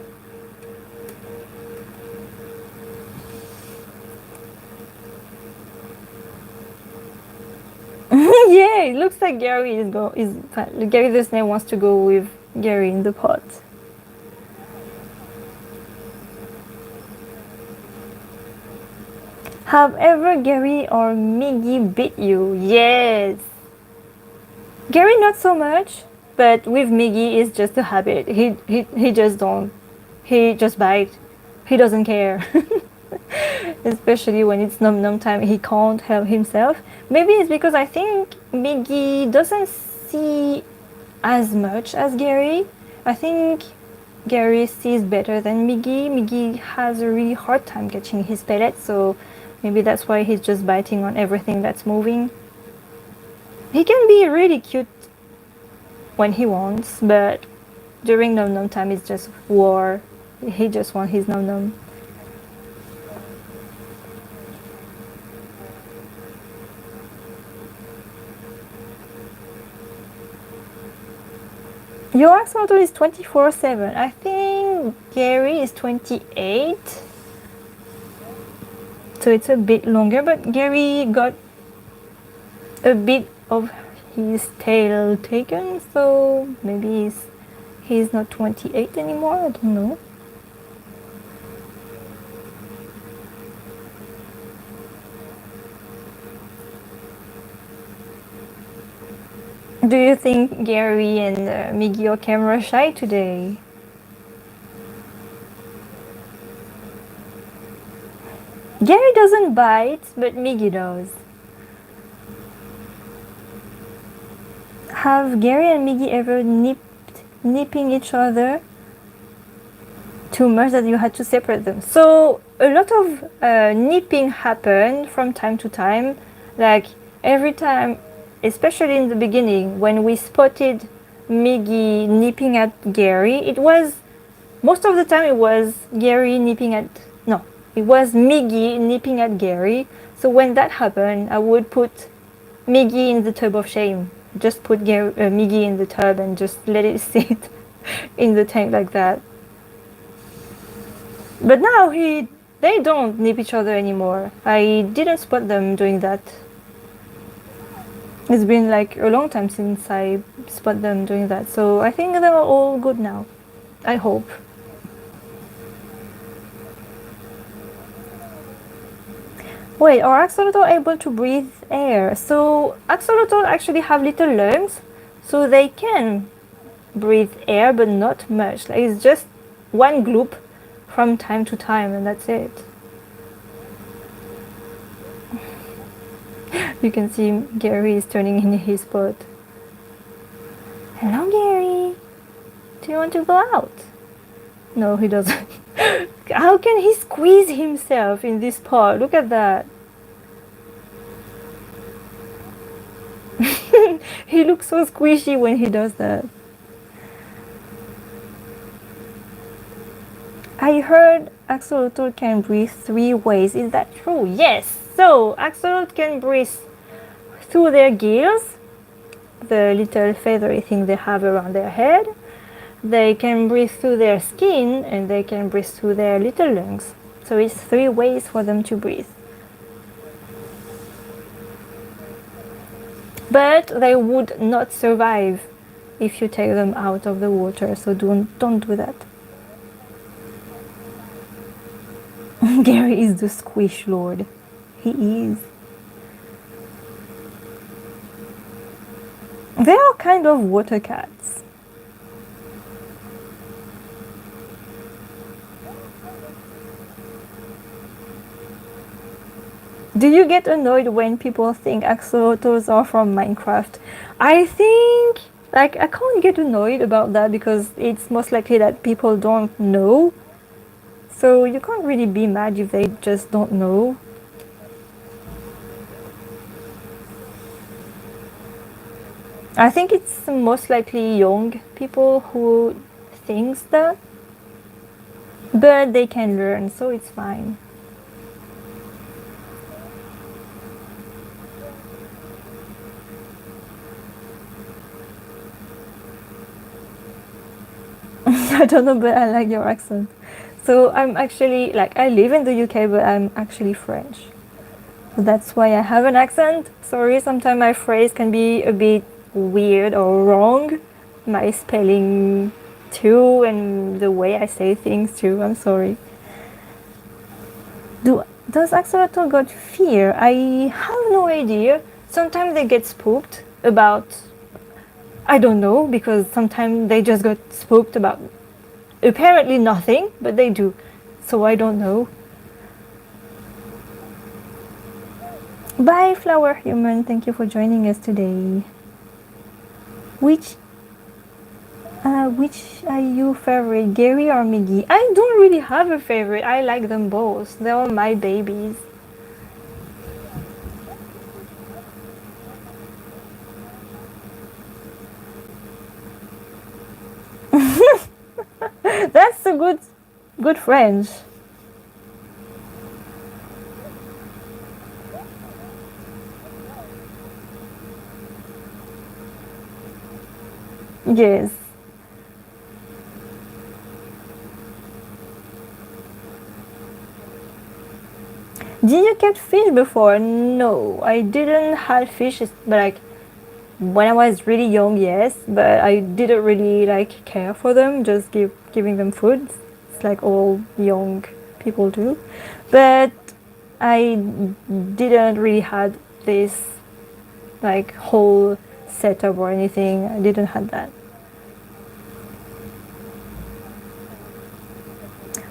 Yeah, it looks like Gary Gary the snake wants to go with Gary in the pot. Have ever Gary or Miggy bit you? Yes. Gary not so much, but with Miggy it's just a habit. He just don't. He just bite. He doesn't care. Especially when it's num num time, he can't help himself. Maybe it's because I think Miggy doesn't see as much as Gary. I think Gary sees better than Miggy. Miggy has a really hard time catching his pellets, so maybe that's why he's just biting on everything that's moving. He can be really cute when he wants, but during num num time it's just war. He just wants his num num. Your axolotl is 24/7. I think Gary is 28. So it's a bit longer, but Gary got a bit of his tail taken, so maybe he's not 28 anymore, I don't know. Do you think Gary and Miggy are camera shy today? Gary doesn't bite, but Miggy does. Have Gary and Miggy ever nipping each other too much that you had to separate them? So a lot of nipping happened from time to time. Like every time, especially in the beginning, when we spotted Miggy nipping at Gary, it was most of the time it was Gary nipping at no, it was Miggy nipping at Gary. So when that happened, I would put Miggy in the tub of shame. Just put Miggy in the tub and just let it sit in the tank like that. But now they don't nip each other anymore. I didn't spot them doing that. It's been like a long time since I spot them doing that. So I think they're all good now. I hope. Wait, are axolotl able to breathe air? So axolotl actually have little lungs, so they can breathe air, but not much. Like it's just one gloop from time to time, and that's it. You can see Gary is turning in his spot. Hello, Gary. Do you want to go out? No, he doesn't. How can he squeeze himself in this pot? Look at that. He looks so squishy when he does that. I heard axolotl can breathe 3 ways. Is that true? Yes. So axolotl can breathe through their gills, the little feathery thing they have around their head. They can breathe through their skin, and they can breathe through their little lungs. So it's 3 ways for them to breathe. But they would not survive if you take them out of the water, so don't do that. Gary is the squish lord. He is. They are kind of water cats. Do you get annoyed when people think axolotls are from Minecraft? I think, like, I can't get annoyed about that because it's most likely that people don't know. So you can't really be mad if they just don't know. I think it's most likely young people who thinks that, but they can learn, so it's fine. I don't know, but I like your accent. So I'm actually, like, I live in the UK, but I'm actually French. So that's why I have an accent. Sorry, sometimes my phrase can be a bit weird or wrong. My spelling too, and the way I say things too. I'm sorry. Does axolotl got fear? I have no idea. Sometimes they get spooked about, I don't know, because sometimes they just got spooked about apparently nothing, but they do. So I don't know. Bye, Flower Human. Thank you for joining us today. Which are you favorite, Gary or Miggy? I don't really have a favorite. I like them both. They are my babies. That's a good French. Yes. Did you catch fish before? No, I didn't have fish, but like when I was really young, yes, but I didn't really like care for them, just giving them food. It's like all young people do. But I didn't really had this like whole setup or anything. I didn't have that.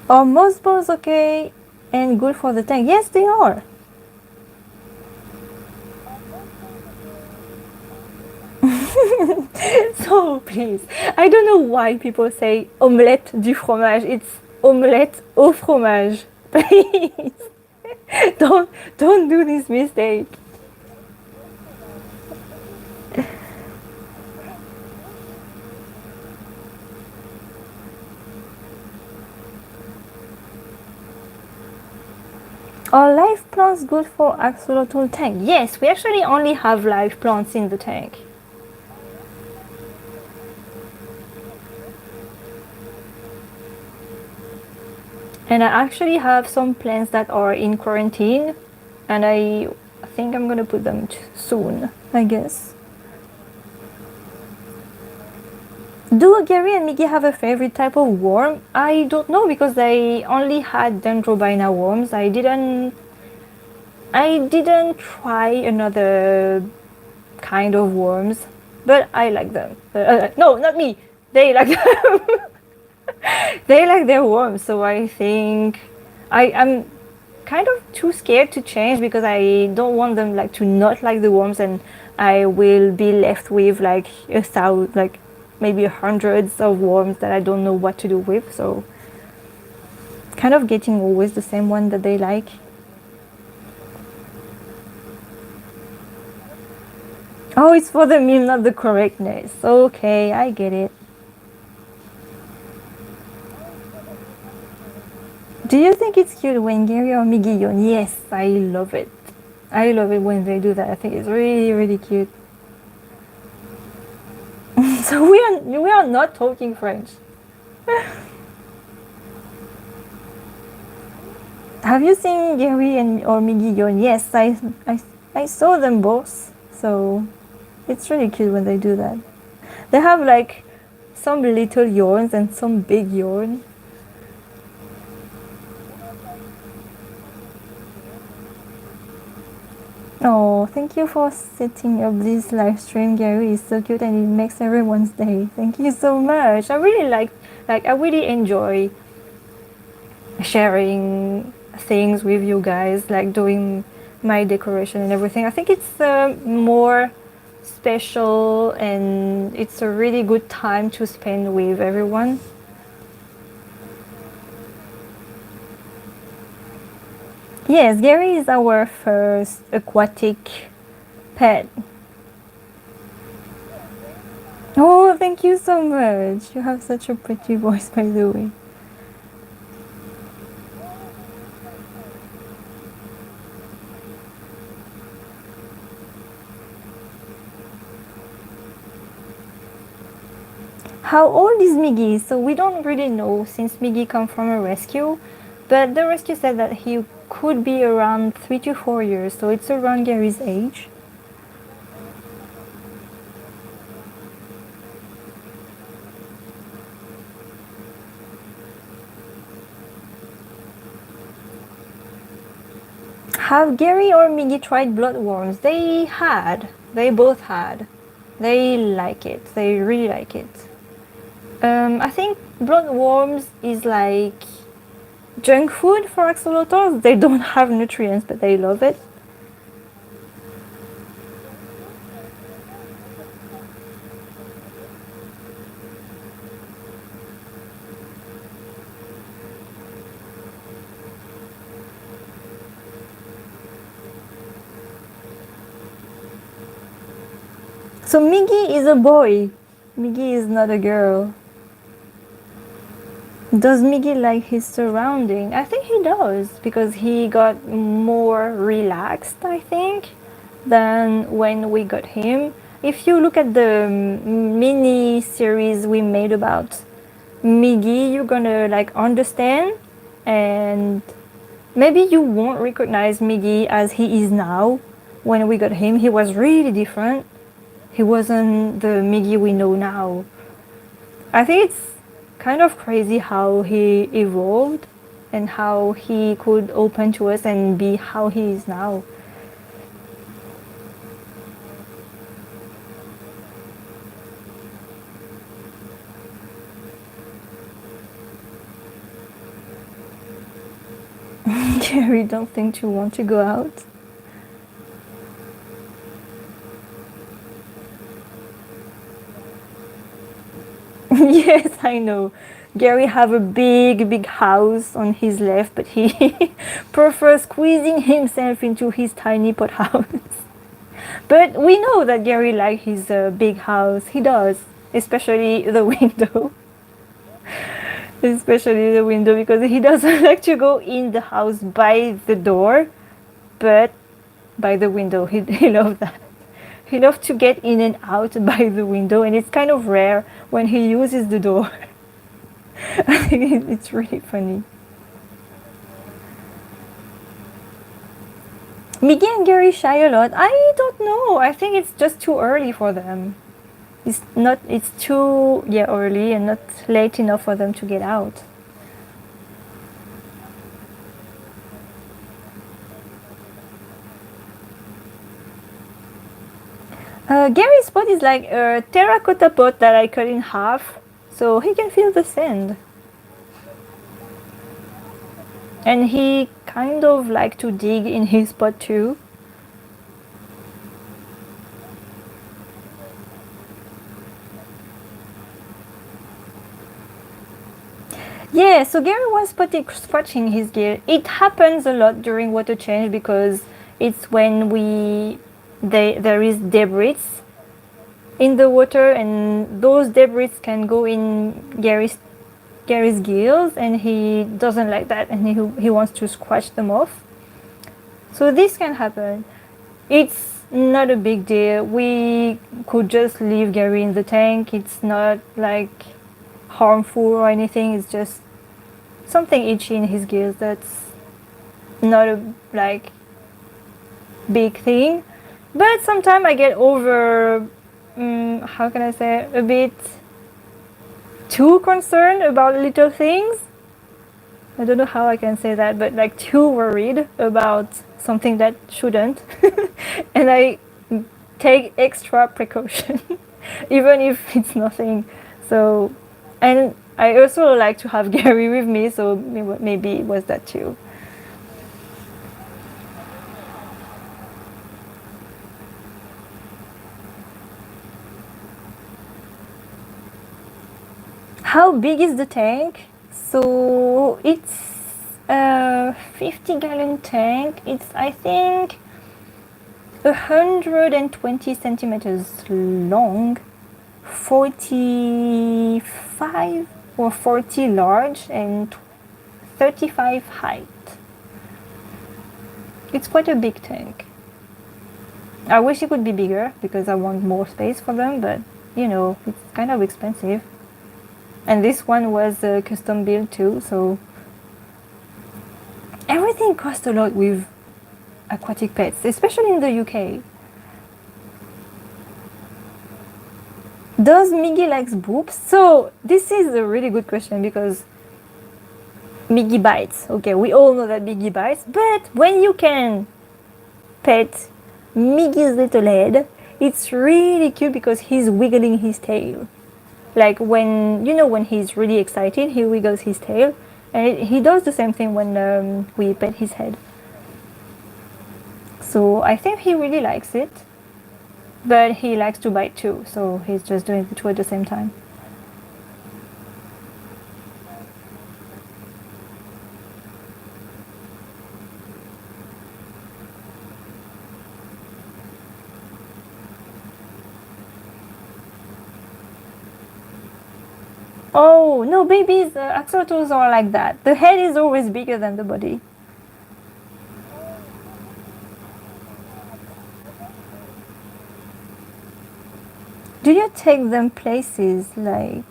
Are most balls okay and good for the tank? Yes, they are. So please, I don't know why people say omelette du fromage. It's omelette au fromage. Please, don't don't do this mistake. Are live plants good for axolotl tank? Yes, we actually only have live plants in the tank. And I actually have some plants that are in quarantine, and I think I'm gonna put them soon, I guess. Do Gary and Miggy have a favorite type of worm? I don't know because I only had Dendrobina worms. I didn't try another kind of worms, but I like them. No, not me. They like them. They like their worms, so I think I'm kind of too scared to change because I don't want them like to not like the worms, and I will be left with like like maybe hundreds of worms that I don't know what to do with. So kind of getting always the same one that they like. Oh, it's for the meme, not the correctness. Okay, I get it. Do you think it's cute when Gary or Miggy yawn? Yes, I love it. I love it when they do that. I think it's really, really cute. So we are not talking French. Have you seen Gary and or Miggy yawn? Yes, I saw them both. So it's really cute when they do that. They have like some little yawns and some big yawn. Oh, thank you for setting up this live stream, Gary. It's so cute and it makes everyone's day. Thank you so much. I really I really enjoy sharing things with you guys, like doing my decoration and everything. I think it's more special and it's a really good time to spend with everyone. Yes, Gary is our first aquatic pet. Oh, thank you so much. You have such a pretty voice, by the way. How old is Miggy? So we don't really know since Miggy come from a rescue, but the rescue said that he could be around 3 to 4 years, so it's around Gary's age. Have Gary or Miggy tried bloodworms? They had. They both had. They like it. They really like it. I think bloodworms is like junk food for axolotls. They don't have nutrients, but they love it. So Miggy is a boy. Miggy is not a girl. Does Miggy like his surrounding? I think he does because he got more relaxed, I think, than when we got him. If you look at the mini series we made about Miggy, you're gonna like understand, and Maybe you won't recognize Miggy as he is now. When we got him, he was really different. He wasn't the Miggy we know now. I think it's kind of crazy how he evolved and how he could open to us and be how he is now. Jerry, don't think you want to go out. Yes, I know. Gary have a big house on his left, but he prefers squeezing himself into his tiny pot house. But we know that Gary likes his big house. He does, especially the window. Especially the window because he doesn't like to go in the house by the door, but by the window. He loves that. He loves to get in and out by the window, and it's kind of rare when he uses the door. I think it's really funny. Miggy and Gary shy a lot. I don't know. I think it's just too early for them. It's too early and not late enough for them to get out. Gary's pot is like a terracotta pot that I cut in half, so he can feel the sand. And he kind of like to dig in his pot too. Yeah, so Gary was scratching his gear. It happens a lot during water change because it's when there is debris in the water, and those debris can go in Gary's gills, and he doesn't like that, and he wants to scratch them off. So this can happen. It's not a big deal. We could just leave Gary in the tank. It's not like harmful or anything. It's just something itchy in his gills. That's not a like big thing. But sometimes I get over, how can I say, a bit too concerned about little things. I don't know how I can say that, but like too worried about something that shouldn't. And I take extra precaution, even if it's nothing. So, and I also like to have Gary with me, so maybe it was that too. How big is the tank? So it's a 50-gallon tank. It's, I think, 120 centimeters long, 45 or 40 large, and 35 height. It's quite a big tank. I wish it could be bigger because I want more space for them, but you know, it's kind of expensive. And this one was custom built too, so everything costs a lot with aquatic pets, especially in the UK. Does Miggy likes boobs? So this is a really good question because Miggy bites. Okay, we all know that Miggy bites, but when you can pet Miggy's little head, it's really cute because he's wiggling his tail. Like when he's really excited, he wiggles his tail, and he does the same thing when we pet his head. So I think he really likes it, but he likes to bite too, so he's just doing the two at the same time. Oh, no, babies, axolotls are like that. The head is always bigger than the body. Do you take them places like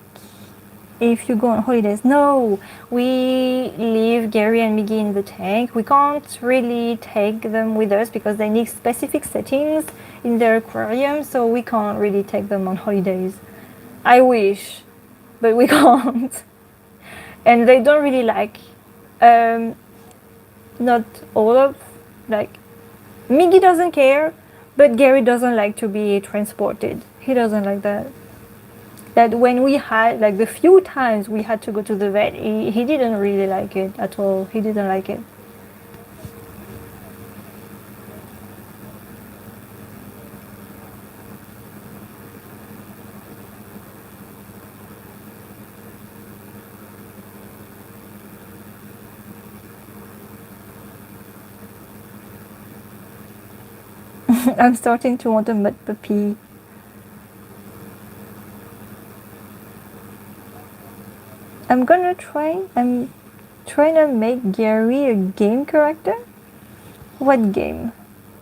if you go on holidays. No, we leave Gary and Miggy in the tank. We can't really take them with us because they need specific settings in their aquarium, so we can't really take them on holidays. I wish, but we can't. And they don't really like, um, not all of, like, Miggy doesn't care, but Gary doesn't like to be transported. He doesn't like that. That when we had, like, the few times we had to go to the vet, he didn't really like it at all. He didn't like it. I'm starting to want a mud puppy. I'm trying to make Gary a game character. What game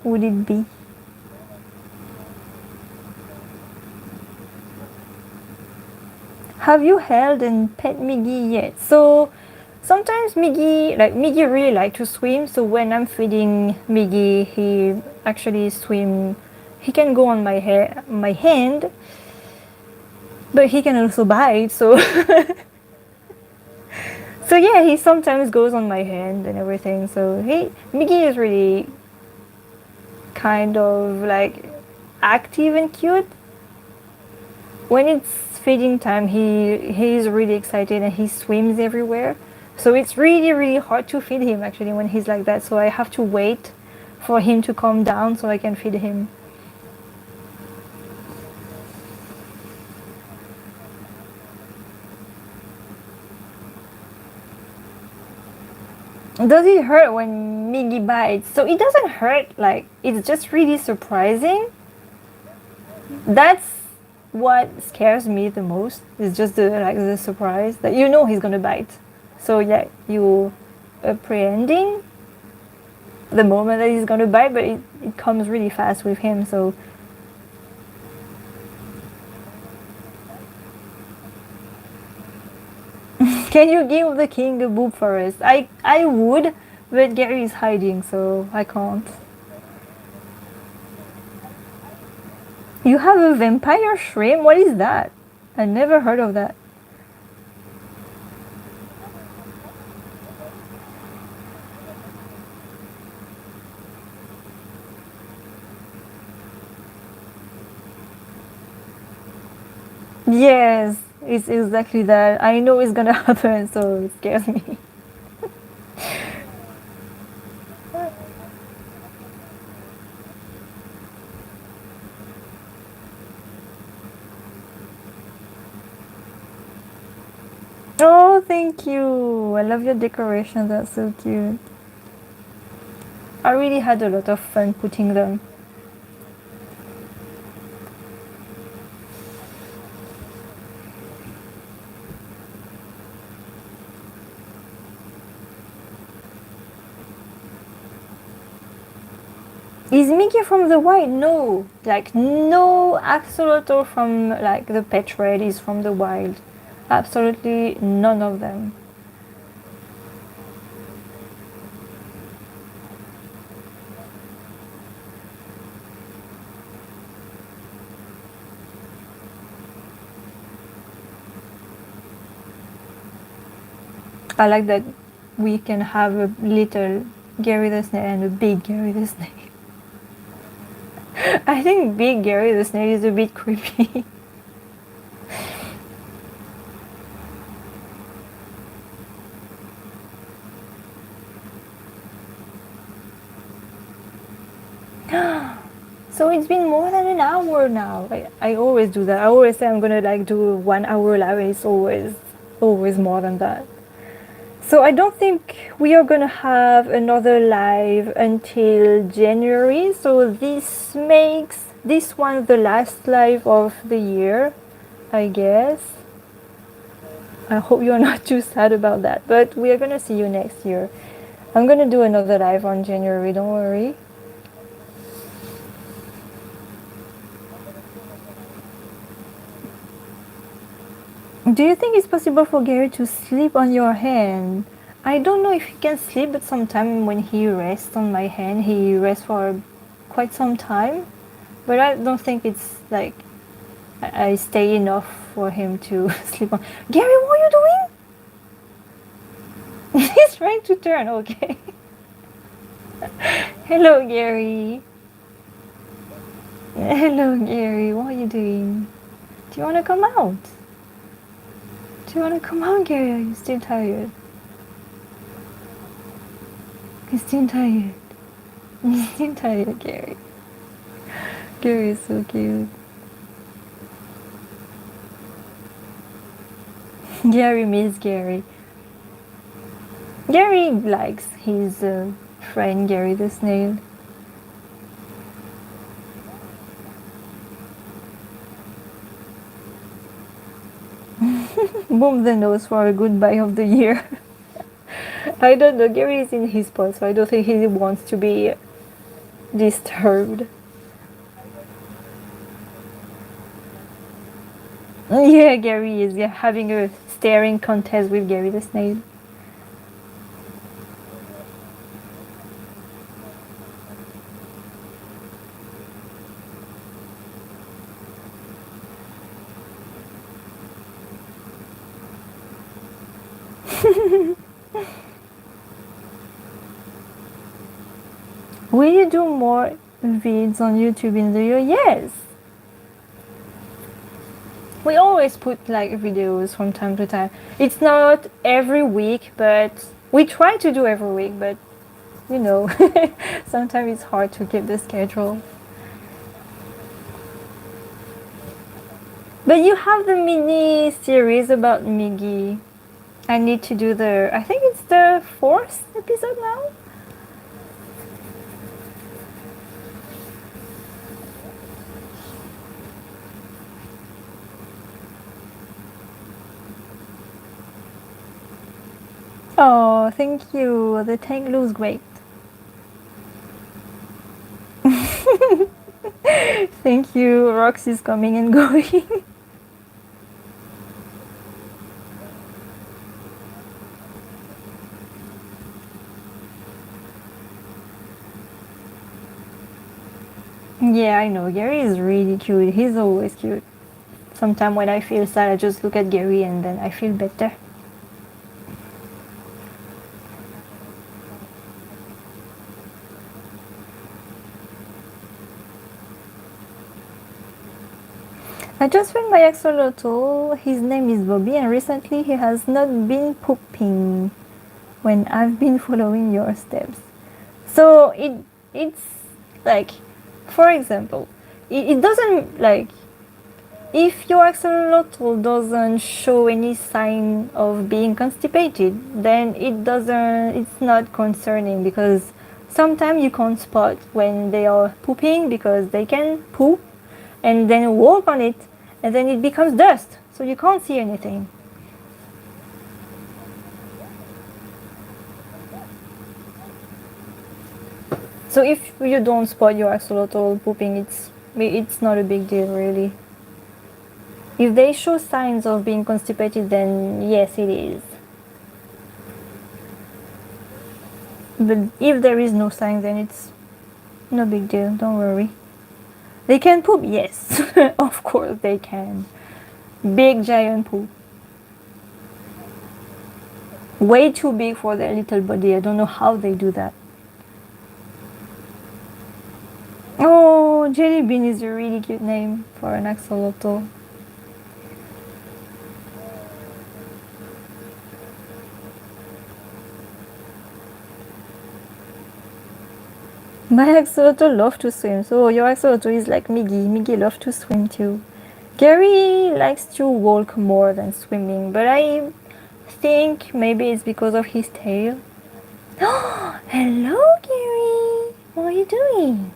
would it be? Have you held and pet Miggy yet? So sometimes Miggy really like to swim. So when I'm feeding Miggy, he actually swim. He can go on my hand, but he can also bite. So so yeah, he sometimes goes on my hand and everything. So Miggy is really kind of like active and cute. When it's feeding time, he's really excited and he swims everywhere. So it's really hard to feed him actually when he's like that. So I have to wait for him to calm down so I can feed him. Does it hurt when Miggy bites? So it doesn't hurt, like it's just really surprising. That's what scares me the most. Is just the surprise that you know he's gonna bite. So yeah, you apprehending the moment that he's gonna bite, but it comes really fast with him. So can you give the king a boob for us? I would, but Gary is hiding, so I can't. You have a vampire shrimp? What is that? I never heard of that. Yes, it's exactly that. I know it's gonna happen, so it scares me. Oh, thank you. I love your decorations. That's so cute. I really had a lot of fun putting them. Is Mickey from the wild? No. Like, no axolotl from, like, the pet trade is from the wild. Absolutely none of them. I like that we can have a little Gary the Snail and a big Gary the Snail. I think big Gary the Snail is a bit creepy. So it's been more than an hour now. I always do that. I always say I'm gonna like do 1 hour live, and it's always more than that. So I don't think we are gonna have another live until January. So this makes this one the last live of the year, I guess. I hope you're not too sad about that. But we are gonna see you next year. I'm gonna do another live on January, don't worry. Do you think it's possible for Gary to sleep on your hand? I don't know if he can sleep, but sometimes when he rests on my hand, he rests for quite some time. But I don't think it's like I stay enough for him to sleep on. Gary, what are you doing? He's trying to turn, okay. Hello, Gary. Hello, Gary. What are you doing? Do you want to come out? Do you want to come out, Gary? Are you still tired? You're still tired. You're still tired, Gary. Gary is so cute. Gary miss Gary. Gary likes his friend Gary the snail. Boom the nose for a goodbye of the year. I don't know, Gary is in his spot, so I don't think he wants to be disturbed. Yeah, Gary is having a staring contest with Gary the snail. Will you do more vids on YouTube in the year? Yes! We always put like videos from time to time. It's not every week, but we try to do every week, but you know, sometimes it's hard to keep the schedule. But you have the mini series about Miggy. I need to do I think it's the 4th episode now? Oh, thank you. The tank looks great. Thank you. Roxy's coming and going. Yeah, I know. Gary is really cute. He's always cute. Sometimes when I feel sad, I just look at Gary and then I feel better. I just found my axolotl. His name is Bobby, and recently he has not been pooping when I've been following your steps. So it's like, for example, it doesn't like, if your axolotl doesn't show any sign of being constipated, then it's not concerning, because sometimes you can't spot when they are pooping because they can poop and then walk on it and then it becomes dust, so you can't see anything. So if you don't spot your axolotl pooping, it's not a big deal, really. If they show signs of being constipated, then yes, it is. But if there is no sign, then it's no big deal, don't worry. They can poop, yes. Of course they can. Big giant poop. Way too big for their little body. I don't know how they do that. Oh, Jelly Bean is a really cute name for an axolotl. My axolotl love to swim, so your axolotl is like Miggy. Miggy love to swim too. Gary likes to walk more than swimming, but I think maybe it's because of his tail. Oh, hello, Gary. What are you doing?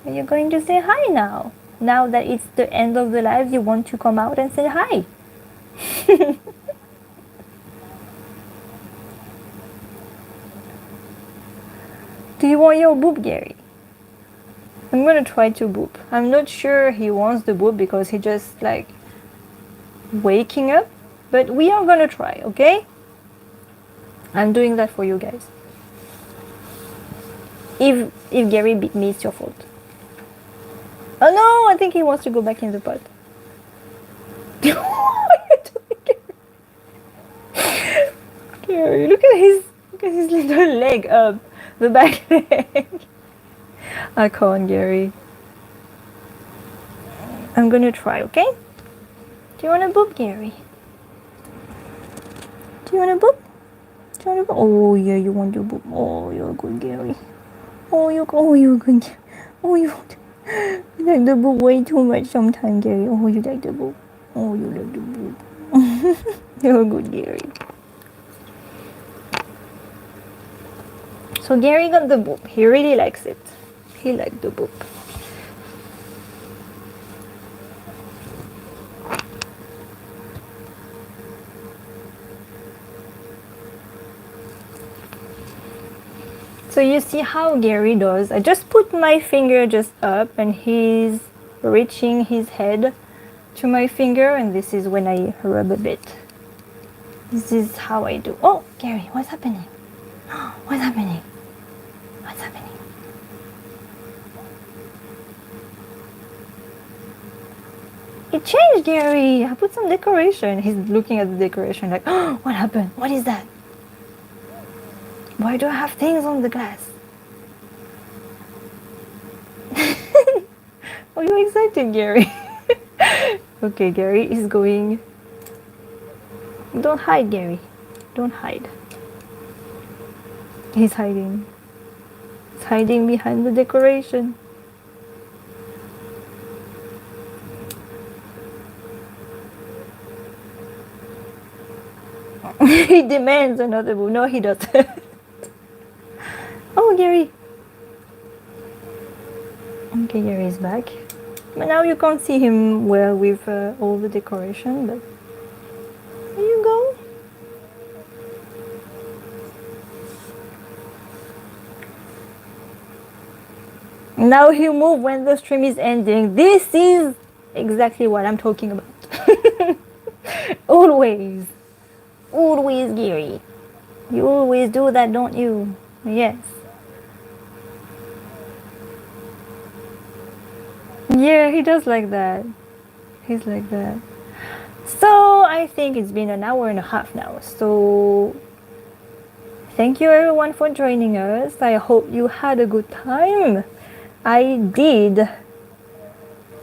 Are you going to say hi now? Now that it's the end of the live, you want to come out and say hi. Do you want your boob, Gary? I'm gonna try to boop. I'm not sure he wants the boop because he just like waking up. But we are gonna try, okay? I'm doing that for you guys. If Gary beat me, it's your fault. Oh no, I think he wants to go back in the pot. What are you doing, Gary? Gary, look at his little leg up, the back leg. I can't, Gary. I'm gonna try, okay? Do you wanna boop, Gary? Do you wanna boop? Do you wanna boop? Oh yeah, you want to boop. Oh, you're good, Gary. Oh, you're good. Oh, you like the boop way too much sometimes, Gary. Oh, you like the boop. Oh, you like the boop. You're good, Gary. So Gary got the boop. He really likes it. He liked the boop. So you see how Gary does. I just put my finger just up and he's reaching his head to my finger, and this is when I rub a bit. This is how I do. Oh, Gary, what's happening? What's happening? What's happening? It changed, Gary. I put some decoration. He's looking at the decoration like, oh, what happened? What is that? Why do I have things on the glass? Are you excited, Gary? Okay, Gary is going. Don't hide, Gary. Don't hide. He's hiding. He's hiding behind the decoration. He demands another book. No, he doesn't. Oh, Gary. Okay, Gary is back. But now you can't see him well with all the decoration, but there you go. Now he'll move when the stream is ending. This is exactly what I'm talking about. Always. Always, Gary. You always do that, don't you? Yes. Yeah, he does like that. He's like that. So I think it's been an hour and a half now. So thank you everyone for joining us. I hope you had a good time. I did.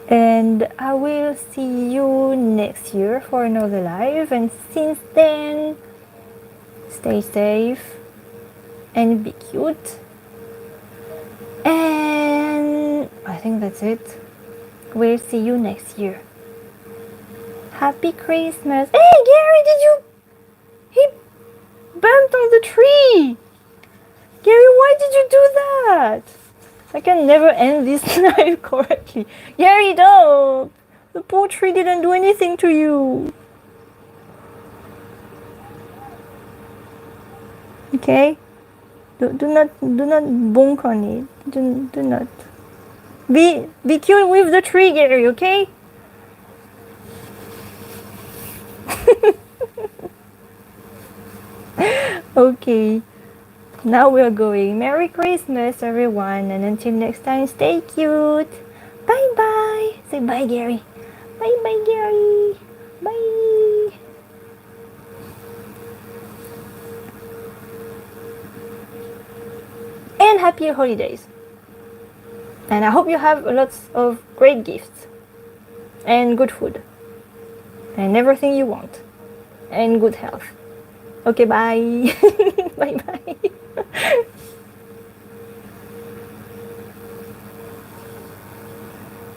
And I will see you next year for another live. And since then, stay safe and be cute. And I think that's it. We'll see you next year. Happy Christmas. Hey, Gary, did you... He bumped on the tree. Gary, why did you do that? I can never end this live correctly. Gary, don't. The poor tree didn't do anything to you. Okay? Do not bonk on it. Do not. Be cute with the tree, Gary, okay? Okay. Now we're going. Merry Christmas, everyone. And until next time, stay cute. Bye bye. Say bye, Gary. Bye bye, Gary. Bye. And happy holidays. And I hope you have lots of great gifts. And good food. And everything you want. And good health. Okay, bye. Bye bye.